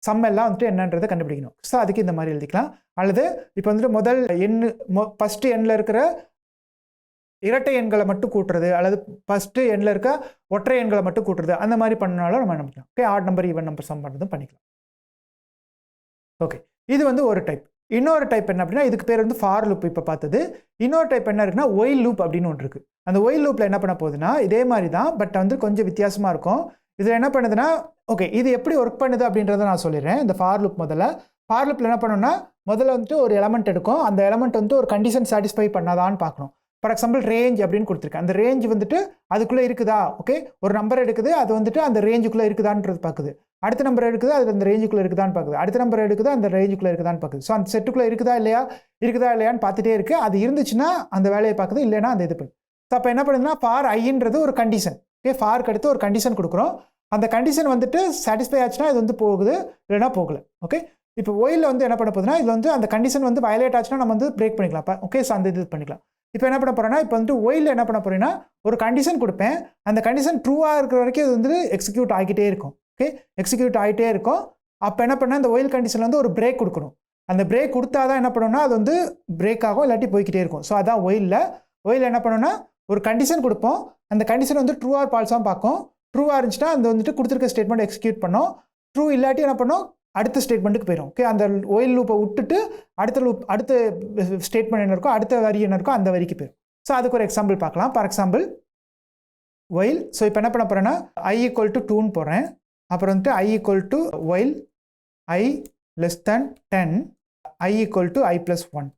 சம் எல்லாம் வந்துட்டு என்னன்றதை கண்டுபிடிக்கணும். ஸோ அதுக்கு இந்த மாதிரி எழுதிக்கலாம். அல்லது இப்போ வந்துட்டு முதல் ஃபஸ்ட்டு எண்ணில் இருக்கிற இரட்டை எண்களை மட்டும் கூட்டுறது, அல்லது ஃபஸ்ட்டு எண்ணில் இருக்க ஒற்றை எண்களை மட்டும் கூட்டுறது, அந்த மாதிரி பண்ணாலும் நம்ம என்ன பண்ணிக்கலாம். Okay, odd number even number sum பண்ணுறதும் பண்ணிக்கலாம். ஓகே, இது வந்து ஒரு டைப். இன்னொரு டைப் என்ன அப்படின்னா, இதுக்கு பேர் வந்து ஃபார் லூப். இப்போ பார்த்தது. இன்னொரு டைப் என்ன இருக்குன்னா ஒயில் லூப் அப்படின்னு ஒன்று இருக்குது. அந்த ஒயில் லூப்பில் என்ன பண்ண போகுதுன்னா இதே மாதிரி தான், பட் வந்து கொஞ்சம் வித்தியாசமாக இருக்கும். இதில் என்ன பண்ணுதுன்னா, ஓகே இது எப்படி ஒர்க் பண்ணுது அப்படின்றத நான் சொல்லிடுறேன். இந்த ஃபார் லூப் ஃபார் லூப்பில் என்ன பண்ணணும்னா, முதல்ல வந்துட்டு ஒரு எலமெண்ட் எடுக்கும். அந்த எலமெண்ட் வந்துட்டு ஒரு கண்டிஷன் சாட்டிஸ்ஃபை பண்ணாதான்னு பார்க்கணும். ஃபார் எக்ஸாம்பிள் ரேஞ்ச் அப்படின்னு கொடுத்துருக்கேன். அந்த ரேஞ்ச் வந்துட்டு அதுக்குள்ளே இருக்குதா, ஓகே ஒரு நம்பர் எடுக்குது, அது வந்துட்டு அந்த ரேஞ்சுக்குள்ளே இருக்குதான்றது பார்க்குது. அடுத்த நம்பர் எடுக்குது, அது அந்த ரேஞ்சுக்குள்ளே இருக்குதான்னு பார்க்குது. அடுத்த நம்பர் எடுக்குது, அந்த ரேஞ்சுக்குள்ளே இருக்குதான்னு பார்க்குது. ஸோ அந்த செட்டுக்குள்ளே இருக்குதா இல்லையான்னு பார்த்துட்டே இருக்குது. அது இருந்துச்சுன்னா அந்த வேலையை பார்க்குது, இல்லைன்னா அந்த இது பண்ணு. ஸோ அப்போ என்ன பண்ணுதுன்னா ஃபார் ஐன்றது ஒரு கண்டிஷன். ஓகே, ஃபார்க்கு அடுத்து ஒரு கண்டிஷன் கொடுக்குறோம். அந்த கண்டிஷன் வந்துட்டு சாட்டிஸ்ஃபை ஆச்சுன்னா இது வந்து போகுது, இல்லைனா போகல. ஓகே, இப்போ ஒயிலில் வந்து என்ன பண்ண போகுதுன்னா, இதில் வந்து அந்த கண்டிஷன் வந்து வயலேட் ஆச்சுன்னா நம்ம வந்து பிரேக் பண்ணிக்கலாம். ஓகே, ஸோ அந்த இது பண்ணிக்கலாம். இப்போ என்ன பண்ண போகிறேன்னா, இப்போ வந்து ஒயிலில் என்ன பண்ண போகிறேன்னா ஒரு கண்டிஷன் கொடுப்பேன். அந்த கண்டிஷன் ட்ரூவாக இருக்கிற வரைக்கும் இது வந்து எக்ஸிக்யூட் ஆகிட்டே இருக்கும். ஓகே, எக்ஸிக்யூட் ஆகிட்டே இருக்கும். அப்போ என்ன பண்ணால் இந்த ஒயில் கண்டிஷனில் வந்து ஒரு பிரேக் கொடுக்கணும். அந்த பிரேக் கொடுத்தா தான் என்ன பண்ணணும்னா அது வந்து பிரேக் ஆகும், இல்லாட்டி போய்கிட்டே இருக்கும். ஸோ அதான் ஒயிலில் என்ன பண்ணணும்னா ஒரு கண்டிஷன் கொடுப்போம். அந்த கண்டிஷன் வந்து ட்ரூ ஆர் ஃபால்ஸாக பார்க்கும். ட்ரூவாக இருந்துச்சுன்னா அந்த வந்துட்டு கொடுத்துருக்க ஸ்டேட்மெண்ட் எக்ஸிக்யூட் பண்ணோம். ட்ரூ இல்லாட்டி என்ன பண்ணோம், அடுத்த ஸ்டேட்மெண்ட்டுக்கு போயிடும். ஓகே, அந்த ஒயில் லூப்பை விட்டுட்டு அடுத்த ஸ்டேட்மெண்ட் என்ன இருக்கோ, அடுத்த வரி என்ன இருக்கோ அந்த வரிக்கு போயிடும். ஸோ அதுக்கு ஒரு எக்ஸாம்பிள் பார்க்கலாம். For example while. ஸோ இப்போ என்ன பண்ண போகிறேன்னா I = 2ன்னு போடுறேன். அப்புறம் வந்துட்டு I = while I <10 I = I + 1.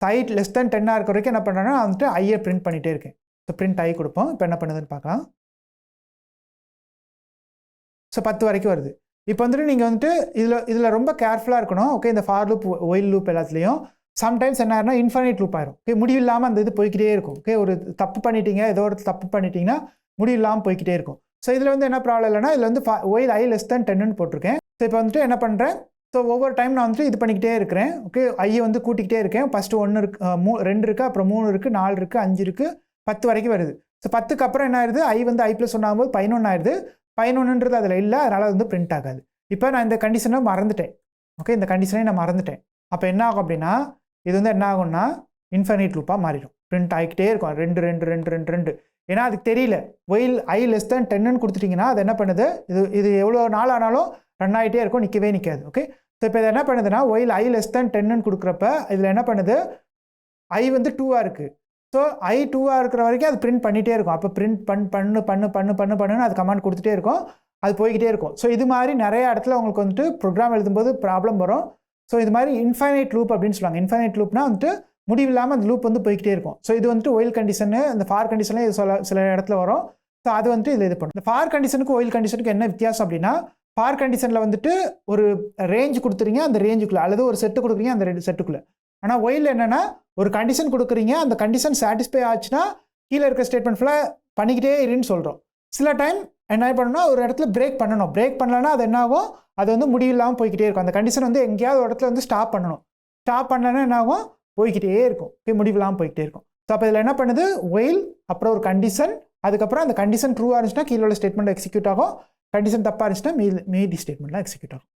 I <10 இருக்கிற வரைக்கும் என்ன பண்ணுறேன்னா வந்துட்டு ஐயை பிரிண்ட் பண்ணிகிட்டே இருக்கேன். ஸோ பிரிண்ட் I கொடுப்போம். இப்போ என்ன பண்ணுதுன்னு பார்க்கலாம். ஸோ 10 வரைக்கும் வருது. இப்போ வந்துட்டு நீங்கள் வந்துட்டு இதில் ரொம்ப கேர்ஃபுல்லாக இருக்கணும். ஓகே, இந்த ஃபார் லூப் ஒயில் லூப் எல்லாத்துலேயும் சம்டைம்ஸ் என்ன ஆயிருன்னா இன்ஃபைனைட் லூப் ஆயிரும். ஓகே, முடிவில்லாமல் அந்த இது போய்கிட்டே இருக்கும். ஓகே, ஒரு தப்பு பண்ணிட்டீங்க, ஏதோ ஒரு தப்பு பண்ணிட்டீங்கன்னா முடிவில்லாமல் போய்கிட்டே இருக்கும். ஸோ இதில் வந்து என்ன ப்ராப்ளம் இல்லைன்னா இதில் வந்து ஒயில் I <10 10ன்னு போட்டிருக்கேன். ஸோ இப்போ வந்துட்டு என்ன பண்ணுறேன், ஸோ ஒவ்வொரு டைம் நான் வந்துட்டு இது பண்ணிக்கிட்டே இருக்கிறேன். ஓகே, ஐயை வந்து கூட்டிக்கிட்டே இருக்கேன். ஃபஸ்ட்டு 1 இருக்கு, 2 இருக்குது, அப்புறம் 3 இருக்குது, 4 இருக்குது, 5 இருக்குது, 10 வரைக்கும் வருது. ஸோ 10க்கு அப்புறம் என்ன ஆயிடுது, I வந்து I + 1 ஆகும்போது 11 ஆயிடுது. 11ன்றது அதில் இல்லை, அதனால் வந்து பிரிண்ட் ஆகாது. இப்போ நான் இந்த கண்டிஷனை மறந்துட்டேன். ஓகே, இந்த கண்டிஷனை நான் மறந்துட்டேன். அப்போ என்ன ஆகும் அப்படின்னா இது வந்து என்ன ஆகும்னா இன்ஃபைனைட் லூப்பாக மாறிடும். பிரிண்ட் ஆகிக்கிட்டே இருக்கும் 2. ஏன்னா அதுக்கு தெரியல. ஒயில் I <10 10ன்னு கொடுத்துட்டிங்கன்னா அது என்ன பண்ணுது, இது எவ்வளோ நாள் ஆனாலும் ரன் ஆகிட்டே இருக்கும், நிற்கவே நிற்காது. ஓகே, ஸோ இப்போ இது என்ன பண்ணுதுன்னா ஒயில் I <10 10ன்னு கொடுக்குறப்ப இதில் என்ன பண்ணுது, I வந்து 2ஆக இருக்குது. ஸோ I 2ஆக இருக்கிற வரைக்கும் அது பிரிண்ட் பண்ணிகிட்டே இருக்கும். அப்போ பிரிண்ட் பண்ணுன்னு அது கமாண்ட் கொடுத்துட்டே இருக்கும், அது போய்கிட்டே இருக்கும். ஸோ இது மாதிரி நிறைய இடத்துல உங்களுக்கு வந்துட்டு ப்ரோக்ராம் எழுதும்போது ப்ராப்ளம் வரும். ஸோ இது மாதிரி இன்ஃபைனைட் லூப் அப்படின்னு சொல்லுவாங்க. இன்ஃபைனைட் லூப்னா வந்துட்டு முடிவில்லாமல் அந்த லூப் வந்து போய்கிட்டே இருக்கும். ஸோ இது வந்துட்டு ஒயில் கண்டிஷனு, இந்த ஃபார் கண்டிஷனில் இது சில இடத்துல வரும். ஸோ அது வந்துட்டு இதில் இது பண்ணும். இந்த ஃபார் கண்டிஷனுக்கு ஒயில் கண்டிஷனுக்கு என்ன வித்தியாசம் அப்படின்னா, ஃபார் கண்டிஷனில் வந்துட்டு ஒரு ரேஞ்ச் கொடுத்துறீங்க, அந்த ரேஞ்சுக்குள்ளே, அல்லது ஒரு செட்டு கொடுக்குறீங்க, அந்த 2 செட்டுக்குள்ளே. ஆனால் ஒயில் என்னென்னா ஒரு கண்டிஷன் கொடுக்குறீங்க, அந்த கண்டிஷன் சாட்டிஸ்ஃபை ஆச்சுன்னா கீழே இருக்க ஸ்டேட்மெண்ட் ஃபுல்லாக பண்ணிக்கிட்டே இருன்னு சொல்கிறோம். சில டைம் என்ன பண்ணணும்னா ஒரு இடத்துல பிரேக் பண்ணணும். பிரேக் பண்ணலன்னா அது என்ன ஆகும், அது வந்து முடிவில்லாமல் போய்கிட்டே இருக்கும். அந்த கண்டிஷன் வந்து எங்கேயாவது ஒரு இடத்துல வந்து ஸ்டாப் பண்ணணும். ஸ்டாப் பண்ணலன்னா என்ன ஆகும், போய்கிட்டே இருக்கும். ஓகே, முடிவில்லாமல் போய்கிட்டே இருக்கும். ஸோ அப்போ இதில் என்ன பண்ணுது, ஒயில் அப்புறம் ஒரு கண்டிஷன், அதுக்கப்புறம் அந்த கண்டிஷன் ட்ரூவாக இருந்துச்சுன்னா கீழே உள்ள ஸ்டேட்மெண்ட் எக்ஸிக்யூட் ஆகும், கண்டிஷன் தப்பாக இருந்துச்சுன்னா மீதி ஸ்டேட்மெண்ட்லாம் எக்ஸிக்யூட் ஆகும்.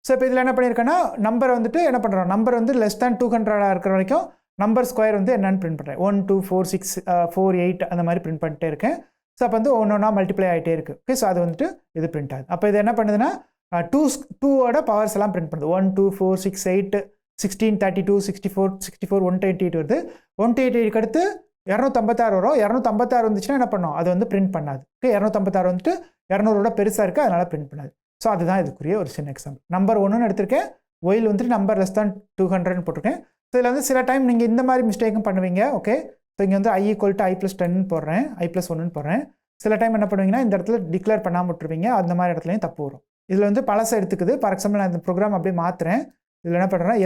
ஸோ இப்போ இதில் என்ன பண்ணியிருக்கேன்னா நம்பர் வந்துட்டு என்ன பண்ணுறோம், நம்பர் வந்து <200 இருக்கிற வரைக்கும் நம்பர் ஸ்கொயர் வந்து என்னென்னு பிரிண்ட் பண்ணுறேன். 1 2 4 6 4 8 அந்த மாதிரி பிரிண்ட் பண்ணிட்டே இருக்கேன். ஸோ அப்போ வந்து ஒன்றா மல்டிப்ளை ஆகிட்டே இருக்குது. ஓகே, ஸோ அது வந்துட்டு இது பிரிண்ட் ஆகுது. அப்போ இது என்ன பண்ணுதுன்னா 2ஓட பவர்ஸ் எல்லாம் பிரிண்ட் பண்ணுது. 1 2 4 6 8 16 32 64 64 128 வருது. 128 அடுத்து 256 வரும். 256 வந்துச்சுன்னா என்ன பண்ணோம், அது வந்து பிரிண்ட் பண்ணாது. ஓகே, 256 வந்துட்டு 200ஓட பெருசாக இருக்குது, அதனால் பிரிண்ட் பண்ணாது. ஸோ அதுதான் இதுக்குரிய ஒரு சின்ன எக்ஸாம்பிள். நம்பர் 1ன்னு எடுத்திருக்கேன், ஒயில் வந்துட்டு நம்பர் <200ன்னு போட்டிருக்கேன். ஸோ இதில் வந்து சில டைம் நீங்கள் இந்த மாதிரி மிஸ்டேக்கும் பண்ணுவீங்க. ஓகே, ஸோ இங்கே வந்து I = I + 10 போடுறேன், I + 1ன்னு போடுறேன். சில டைம் என்ன பண்ணுவீங்கன்னா இந்த இடத்துல டிக்ளேர் பண்ணாமல் விட்டுருவீங்க, அந்த மாதிரி இடத்துலையும் தப்பு வரும். இதில் வந்து பழசை எடுத்துக்குது. ஃபார் எக்ஸாம்பிள் நான் இந்த ப்ரோக்ராம் அப்படியே மாற்றுறேன். இதில் என்ன பண்ணுறேன்னா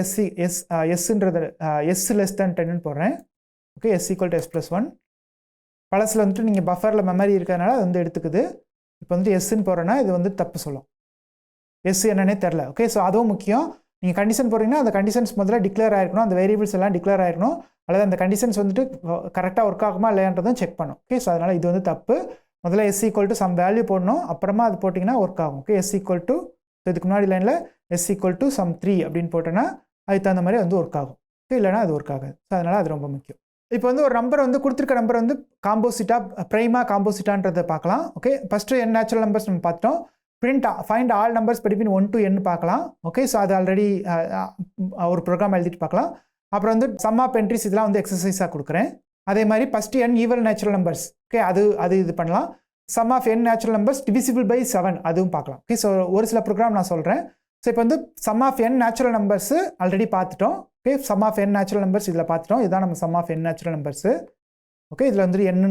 எஸ்ன்றது S <10 10ன்னு போடுறேன். Okay, S = S + 1. பழசில் வந்துட்டு நீங்கள் பஃபரில் மெமரி இருக்கிறதுனால அது வந்து எடுத்துக்குது. இப்போ வந்துட்டு எஸ்ன்னு போடுறேன்னா இது வந்து தப்பு சொல்லும், எஸ் என்னன்னே தெரில. ஓகே, ஸோ அதுவும் முக்கியம். நீங்கள் கண்டிஷன் போடுறீங்கன்னா அந்த கண்டிஷன்ஸ் முதல்ல டிக்ளேர் ஆகிருக்கணும், அந்த வேரியபிள்ஸ் எல்லாம் டிக்ளேர் ஆகிருக்கணும், அல்லது அந்த கண்டிஷன்ஸ் வந்துட்டு கரெக்டாக ஒர்க் ஆகுமா இல்லையான்றதும் செக் பண்ணும். ஓகே, ஸோ அதனால் இது வந்து தப்பு. முதல்ல S = சம் வேல்யூ போடணும், அப்புறமா அது போட்டிங்கன்னா ஒர்க் ஆகும். ஓகே, S = ஸோ இதுக்கு முன்னாடி லைனில் எஸ் ஈக்குவல் டு சம் 3 அப்படின்னு போட்டோன்னா அதுக்கு தகுந்த மாதிரி வந்து ஒர்க் ஆகும். இல்லைனா அது ஒர்க் ஆகாது. ஸோ அதனால் அது ரொம்ப முக்கியம். இப்போ வந்து ஒரு நம்பர் வந்து கொடுத்துருக்க நம்பர் வந்து காம்போசிட்டாக ப்ரைமாக காம்போசிட்டான்றதை பார்க்கலாம். Okay, first n natural numbers நம்ம பார்த்துட்டோம். Find all numbers between 1 to n பார்க்கலாம். ஓகே, ஸோ அது ஆல்ரெடி ஒரு ப்ரோக்ராம் எழுதிட்டு பார்க்கலாம். அப்புறம் வந்து சம் ஆஃப் என்ட்ரிஸ் இதெல்லாம் வந்து எக்ஸசைஸாக கொடுக்குறேன். அதே மாதிரி first n even natural numbers. Okay, அது இது பண்ணலாம். Sum of n natural numbers divisible by 7 அதுவும் பார்க்கலாம். ஓகே, ஸோ ஒரு சில ப்ரோக்ராம் நான் சொல்கிறேன். ஸோ இப்போ வந்து sum of n natural numbers already பார்த்துட்டோம். Okay, sum of n natural numbers இதில் பார்த்துட்டோம். இதுதான் நம்ம sum of n natural numbers. Okay, இதில் வந்து n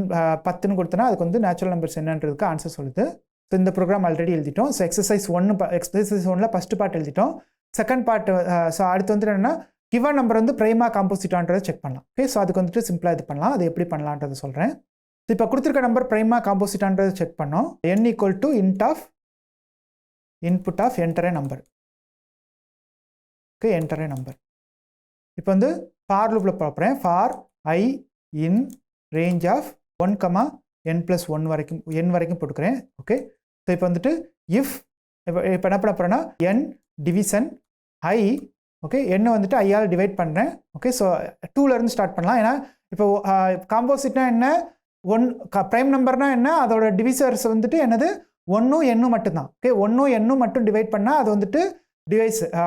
10ன்னு கொடுத்தனா அதுக்கு வந்து நேச்சுரல் நம்பர்ஸ் என்னன்றதுக்கு ஆன்சர் சொல்லுது. ஸோ இந்த ப்ரோக்ராம் ஆல்ரெடி எழுதிட்டோம். ஸோ எக்ஸசைஸ் 1ல் ஃபஸ்ட்டு பார்ட் எழுதிட்டோம். செகண்ட் பார்ட் ஸோ அடுத்து வந்து என்னென்னா கிவன் நம்பர் வந்து ப்ரைமா காம்போசிட்டான்றதை செக் பண்ணலாம். ஓகே, ஸோ அதுக்கு வந்துட்டு சிம்பிளாக இது பண்ணலாம். அது எப்படி பண்ணலான்றதை சொல்கிறேன். இப்போ கொடுத்துருக்க நம்பர் ப்ரைமா காம்போசிட்டான்றதை செக் பண்ணோம். n equal to input of enter a number. Okay, enter a number. இப்போ வந்து ஃபார் லூப்பில் பார்க்குறேன். For I in range of 1, n+1 வரைக்கும் n வரைக்கும் போட்டுக்கிறேன். ஓகே, ஸோ இப்போ வந்துட்டு இஃப் இப்போ என்ன பண்ண போகிறேன்னா n டிவிஷன் ஐ. ஓகே, n வந்துட்டு ஐயால் டிவைட் பண்ணுறேன். ஓகே, ஸோ 2லேருந்து ஸ்டார்ட் பண்ணலாம். ஏன்னா இப்போ காம்போசிட்னா என்ன, ப்ரைம் நம்பர்னா என்ன, அதோட டிவிசர்ஸ் வந்துட்டு என்னது 1 n மட்டும்தான். ஓகே, 1 n மட்டும் டிவைட் பண்ணால் அது வந்துட்டு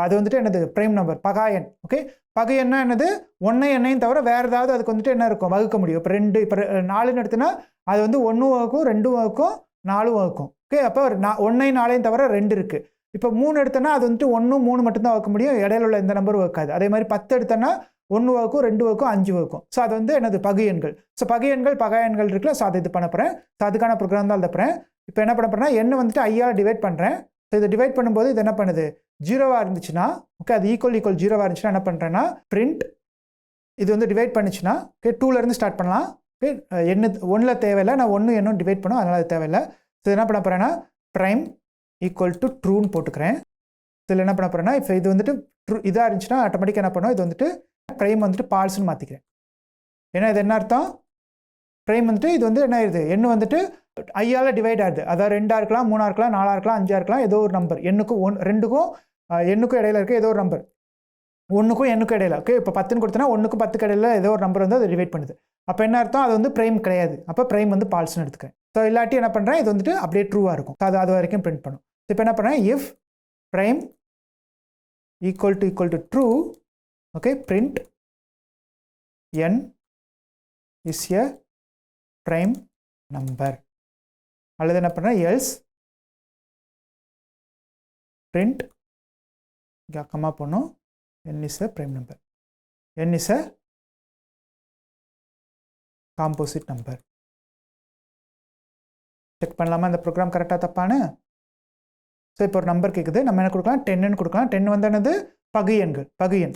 அது வந்துட்டு என்னது ப்ரைம் நம்பர் பகாயன். ஓகே, பகையன்னா என்னது 1 n தவிர வேறு ஏதாவது அதுக்கு வந்துட்டு என்ன இருக்கும் வகுக்க முடியும். இப்போ 2 இப்போ 4ன்னு எடுத்துனா அது வந்து 1 வகுக்கும் 2 வகுக்கும் 4 வகுக்கும். ஓகே, அப்போ 1 4 தவிர 2 இருக்குது. இப்போ 3 எடுத்தோன்னா அது வந்துட்டு 1 3 மட்டும்தான் வகுக்க முடியும். இடையில உள்ள எந்த நம்பரும் வகுக்காது. அதே மாதிரி 10 எடுத்தோன்னா 1 வகுக்கும் 2 வகுக்கும் 5 வகுக்கும். ஸோ அது வந்து என்னது பகையன்கள். ஸோ பகையன்கள் இருக்குல்ல, ஸோ அதை இது பண்ண போகிறேன். ஸோ அதுக்கான ப்ரோக்ராம் தான் எழுதப்போகிறேன். இப்போ என்ன பண்ண போகிறேன்னா n வந்துட்டு ஐயால் டிவைட் பண்ணுறேன். ஸோ இதை டிவைட் பண்ணும்போது இது என்ன பண்ணுது 0வாக இருந்துச்சுன்னா, ஓகே, அது ஈக்குவல் 0வாக இருந்துச்சுன்னா என்ன பண்ணுறேன்னா பிரிண்ட் இது வந்து டிவைட் பண்ணிச்சுன்னா, ஓகே, 2லேருந்து ஸ்டார்ட் பண்ணலாம். ஓகே, n 1ல் தேவையில்லை, நான் 1 n டிவைட் பண்ணும், அதனால் அது தேவையில்லை. ஸோ என்ன பண்ண போகிறேன்னா ப்ரைம் ஈக்குவல் டு ட்ரூன்னு போட்டுக்கிறேன். இதில் என்ன பண்ண போகிறேன்னா இப்போ இது வந்துட்டு ட்ரூ இதாக இருந்துச்சுன்னா ஆட்டோமேட்டிக்காக என்ன பண்ணும், இது வந்துட்டு ப்ரைம் வந்துட்டு பால்ஸ்ன்னு மாற்றிக்கிறேன். ஏன்னா இது என்ன அர்த்தம், ப்ரைம் வந்துட்டு இது வந்து என்ன ஆயிடுது n வந்துட்டு ஐயால் டிவைட் ஆகுது. அதாவது 2ஆக இருக்கலாம், 3ஆக இருக்கலாம், 4ஆக இருக்கலாம், 5ஆக இருக்கலாம், ஏதோ ஒரு நம்பர் n-க்கும் 2க்கும் n-க்கும் இடையில இருக்க ஏதோ ஒரு நம்பர் 1க்கும் n-க்கும் இடையில. ஓகே, இப்போ 10ன்னு கொடுத்தனா 1க்கும் 10க்கு இடையில ஏதோ ஒரு நம்பர் வந்து அதை டிவைட் பண்ணுது. அப்போ என்ன அர்த்தம், அது வந்து ப்ரைம் கிடையாது. அப்போ ப்ரைம் வந்து பால்ஸ்ன்னு எடுத்துக்கிறேன். ஸோ இல்லாட்டி என்ன பண்ணுறேன், இது வந்துட்டு அப்படியே ட்ரூவாக இருக்கும். அது வரைக்கும் பிரிண்ட் பண்ணும். இப்போ என்ன பண்ணுறேன், if prime equal to true. Okay, print n is a prime number. அல்லது என்ன பண்ணுறேன் எல்ஸ் பிரிண்ட் கம்மா பண்ணும் n is a prime number, n is a composite number. Check பண்ணலாமா இந்த ப்ரோக்ராம் கரெக்டாக தப்பானு. ஸோ இப்போ ஒரு நம்பர் கேட்குது, நம்ம என்ன கொடுக்கலாம் 10ன்னு கொடுக்கலாம். 10 வந்து என்னது பகையன்.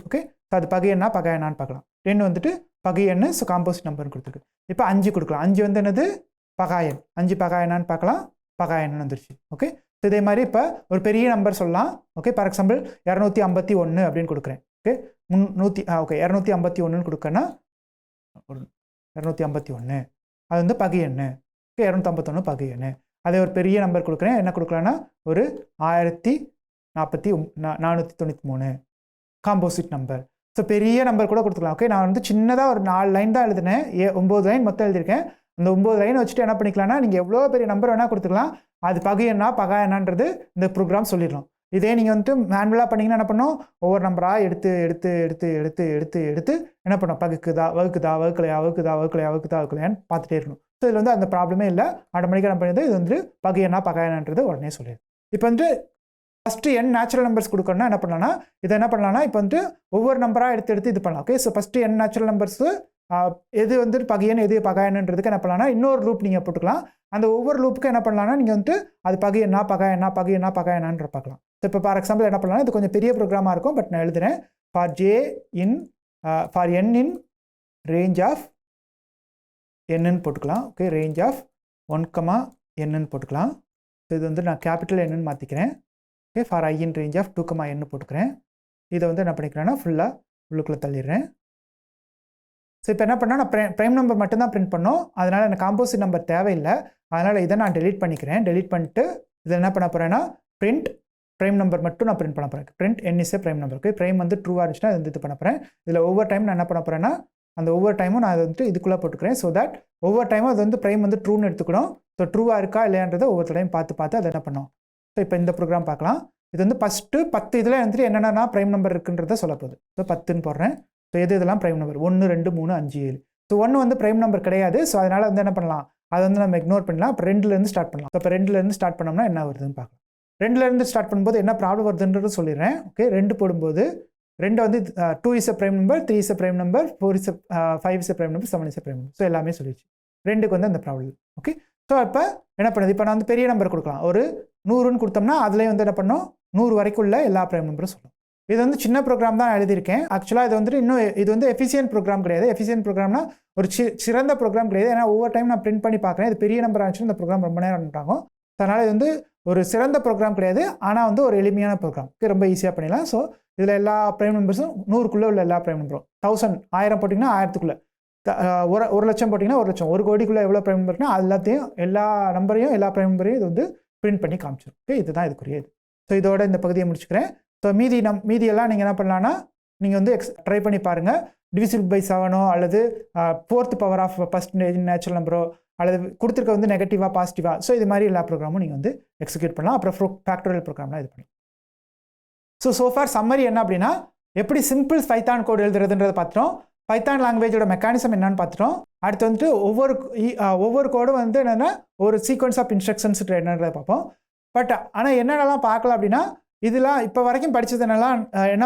ஓகே, ஸோ அது பகையனான்னு பார்க்கலாம். 10 வந்துட்டு பகையன்னு, ஸோ காம்போசிட் நம்பர்னு கொடுத்துருக்கு. இப்போ 5 கொடுக்கலாம். 5 வந்து என்னது பகாயன். 5 பகாயனான்னு பார்க்கலாம், பகாயன்னு வந்துருச்சு. ஓகே, ஸோ இதே மாதிரி இப்போ ஒரு பெரிய நம்பர் சொல்லலாம். ஓகே, ஃபார் எக்ஸாம்பிள் 251 அப்படின்னு கொடுக்குறேன். ஓகே, 251 கொடுக்கன்னா 251 அது வந்து பகையன்னு. ஓகே, 251 பகையன்னு. அதே ஒரு பெரிய நம்பர் கொடுக்குறேன், என்ன கொடுக்கலான்னா ஒரு 1493 காம்போசிட் நம்பர். ஸோ பெரிய நம்பர் கூட கொடுத்துக்கலாம். ஓகே, நான் வந்து சின்னதாக ஒரு 4 லைன் தான் எழுதினேன், 9 லைன் மொத்தம் எழுதியிருக்கேன். அந்த 9 லைன் வச்சுட்டு என்ன பண்ணிக்கலாம்னா நீங்கள் எவ்வளோ பெரிய நம்பர் வேணால் கொடுத்துக்கலாம். அது பகையன்னான்றது இந்த ப்ரோக்ராம் சொல்லிடலாம். இதே நீங்கள் வந்துட்டு மேனுவலாக பண்ணிங்கன்னா என்ன பண்ணும், ஒவ்வொரு நம்பராக எடுத்து என்ன பண்ணோம், வகுக்குதான்னு பார்த்துட்டே இருக்கணும். ஸோ இதில் வந்து அந்த ப்ராப்ளமே இல்லை. ஆட்டோமேட்டிக்காக என்ன பண்ணுறது, இது வந்து பகையன்னான்றது உடனே சொல்லிடுது. இப்போ வந்து ஃபஸ்ட்டு n நேச்சுரல் நம்பர்ஸ் கொடுக்கணும்னா என்ன பண்ணலாம்னா, இதை என்ன பண்ணலாம்னா இப்போ வந்துட்டு ஒவ்வொரு நம்பராக எடுத்து இது பண்ணலாம். Okay, so first n natural numbers எது வந்து பகையன் எது பகாயன்றதுக்கு என்ன பண்ணலாம்னா இன்னொரு லூப் நீங்கள் போட்டுக்கலாம். அந்த ஒவ்வொரு லூப்புக்கும் என்ன பண்ணலாம்னா நீங்கள் வந்துட்டு அது பகையனான்ற பார்க்கலாம். ஸோ இப்போ ஃபார் எக்ஸாம்பிள் என்ன பண்ணலாம்னா இது கொஞ்சம் பெரிய ப்ரோக்ராமாக இருக்கும், பட் நான் எழுதுறேன். For n in range of n போட்டுக்கலாம். ஓகே, ரேஞ்ச் ஆஃப் 1, n போட்டுக்கலாம். ஸோ இது வந்து நான் கேபிட்டல் n மாற்றிக்கிறேன். Okay, for i in range of 2, n போட்டுக்கிறேன். இதை வந்து என்ன பண்ணிக்கிறேன்னா ஃபுல்லாக உள்ளுக்குள்ளே தள்ளிடுறேன். ஸோ இப்போ என்ன பண்ணால் நான் ப்ரைம் நம்பர் மட்டும்தான் பிரிண்ட் பண்ணோம், அதனால் எனக்கு காம்போசிட் நம்பர் தேவையில்லை. அதனால் இதை நான் டெலீட் பண்ணிக்கிறேன். டெலீட் பண்ணிட்டு இதை என்ன பண்ண போகிறேன்னா பிரிண்ட் ப்ரைம் நம்பர் மட்டும் நான் பிரிண்ட் பண்ண போகிறேன். Print n is a prime number. Okay, prime வந்து ட்ரூவாக இருந்துச்சுன்னா இது பண்ண போகிறேன். இதில் ஒவ்வொரு டைம் நான் என்ன பண்ண போகிறேன்னா அந்த ஒவ்வொரு டைமும் நான் அதை வந்துட்டு இதுக்குள்ளே போட்டுக்கிறேன். ஸோ தட் ஒவ்வொரு டைமும் அது வந்து ப்ரைம் வந்து ட்ரூன்னு எடுத்துக்கணும். ஸோ ட்ரூவாக இருக்கா இல்லையான்றதை ஒவ்வொரு டைம் பார்த்து அதை என்ன பண்ணோம். ஸோ இப்போ இந்த ப்ரோக்ராம் பார்க்கலாம். இது வந்து ஃபஸ்ட்டு 10 இதில் வந்துட்டு என்னென்னா ப்ரைம் நம்பர் இருக்குன்றதை சொல்ல போகுது. ஸோ 10ன்னு போடுறேன். ஸோ இதெல்லாம் ப்ரைம் நம்பர் 1 2 3 5 7. ஸோ 1 வந்து ப்ரைம் நம்பர் கிடையாது. ஸோ அதனால் வந்து என்ன பண்ணலாம், அதை வந்து நம்ம இக்னோர் பண்ணலாம். இப்போ 2லேருந்து ஸ்டார்ட் பண்ணலாம். இப்போ 2லேருந்து ஸ்டார்ட் பண்ணோம்னா என்ன வருதுன்னு பார்க்கலாம். 2லேருந்து ஸ்டார்ட் பண்ணும்போது என்ன ப்ராப்ளம் வருதுன்றது சொல்லிடுறேன். ஓகே, 2 போடும்போது 2 வந்து 2 is a prime number, 3 is a prime number, 4 is 5 is a prime number, 7 is a prime number. So எல்லாமே சொல்லிடுச்சு. 2க்கு வந்து அந்த ப்ராப்ளம். ஓகே, ஸோ இப்போ என்ன பண்ணுது, இப்போ நான் வந்து பெரிய நம்பர் கொடுக்கலாம். ஒரு 100ன்னு கொடுத்தோம்னா அதுலேயே வந்து என்ன பண்ணோம், 100 வரைக்கும் உள்ள எல்லா ப்ரைம் நம்பரும் சொல்லும். இது வந்து சின்ன ப்ரோக்ராம் தான் எழுதியிருக்கேன். ஆக்சுவலாக இது வந்துட்டு இன்னும் இது வந்து எஃபிஷியன்ட் ப்ரோக்ராம் கிடையாது. எஃபிஷியன்ட் ப்ரோக்ராம்னா ஒரு சிறந்த ப்ரோக்ராம் கிடையாது. ஏன்னா ஒவ்வொரு டைம் நான் பிரிண்ட் பண்ணி பார்க்குறேன். இது பெரிய நம்பர் ஆச்சுன்னா இந்த ப்ரோக்ராம் ரொம்ப நேரம் ஆகும். அதனால் இது வந்து ஒரு சிறந்த ப்ரோக்ராம் கிடையாது. ஆனால் வந்து ஒரு எளிமையான ப்ரோக்ராம். ரொம்ப ஈஸியாக பண்ணிடலாம். ஸோ இதில் எல்லா ப்ரைம் நம்பர்ஸும் 100க்குள்ளே உள்ள எல்லா ப்ரைம் நம்பரும் 1000 போட்டிங்கன்னா 1000க்குள்ளே, 1 லட்சம் போட்டிங்கன்னா 1 லட்சம், 1 கோடிக்குள்ளே எவ்வளோ ப்ரைம் நம்பர்னா அது எல்லாத்தையும் எல்லா நம்பரையும் எல்லா ப்ரைம் நம்பரையும் இது வந்து பிரிண்ட் பண்ணி காமிச்சிடும். ஓகே, இதுதான் இதுக்குரிய இது. ஸோ இதோட இந்த பகுதியை முடிச்சுக்கிறேன். ஸோ மீதியெல்லாம் நீங்கள் என்ன பண்ணலான்னா நீங்கள் வந்து ட்ரை பண்ணி பாருங்கள். டிவிசிபிள் பை 7 அல்லது 4th power of first natural நம்பரோ அல்லது கொடுத்துருக்க வந்து நெகட்டிவாக பாசிட்டிவாக. ஸோ இது மாதிரி எல்லா ப்ரோக்ராமும் நீங்கள் வந்து எக்ஸிக்யூட் பண்ணலாம். அப்புறம் ஃபேக்டோரியல் ப்ரோக்ராம்லாம் இது பண்ணலாம். ஸோஃபார் சம்மரி என்ன அப்படின்னா, எப்படி சிம்பிள் பைத்தான் கோட் எழுதுறதுன்றதை பார்த்துட்டோம். பைத்தான் லாங்குவேஜோட மெக்கானிசம் என்னன்னு பார்த்துட்டோம். அடுத்து வந்துட்டு ஒவ்வொரு கோடும் வந்து என்னென்னா ஒரு சீக்வன்ஸ் ஆஃப் இன்ஸ்ட்ரக்ஷன்ஸ் என்னன்றதை பார்ப்போம். பட் ஆனால் என்னென்னலாம் பார்க்கலாம் அப்படின்னா, இதெல்லாம் இப்போ வரைக்கும் படித்ததுனாலாம் என்ன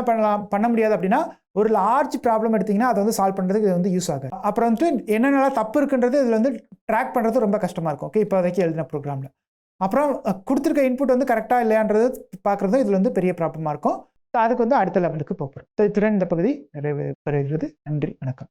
பண்ண முடியாது அப்படின்னா, ஒரு லார்ஜ் ப்ராப்ளம் எடுத்திங்கன்னா அதை வந்து சால்வ் பண்ணுறதுக்கு இது வந்து யூஸ் ஆகுது. அப்புறம் வந்துட்டு என்னென்னலாம் தப்பு இருக்குன்றது இதில் வந்து ட்ராக் பண்ணுறது ரொம்ப கஷ்டமாக இருக்கும். ஓகே, இப்போ வரைக்கும் எழுதின ப்ரோக்ராமில். அப்புறம் கொடுத்துருக்க இன்புட் வந்து கரெக்டாக இல்லையான்றது பார்க்குறது இதில் வந்து பெரிய ப்ராப்ளமாக இருக்கும். ஸோ அதுக்கு வந்து அடுத்த லெவலுக்கு போகிறோம். ஸோ இத்துடன் இந்த பகுதி நிறைவு பெறுகிறது. நன்றி, வணக்கம்.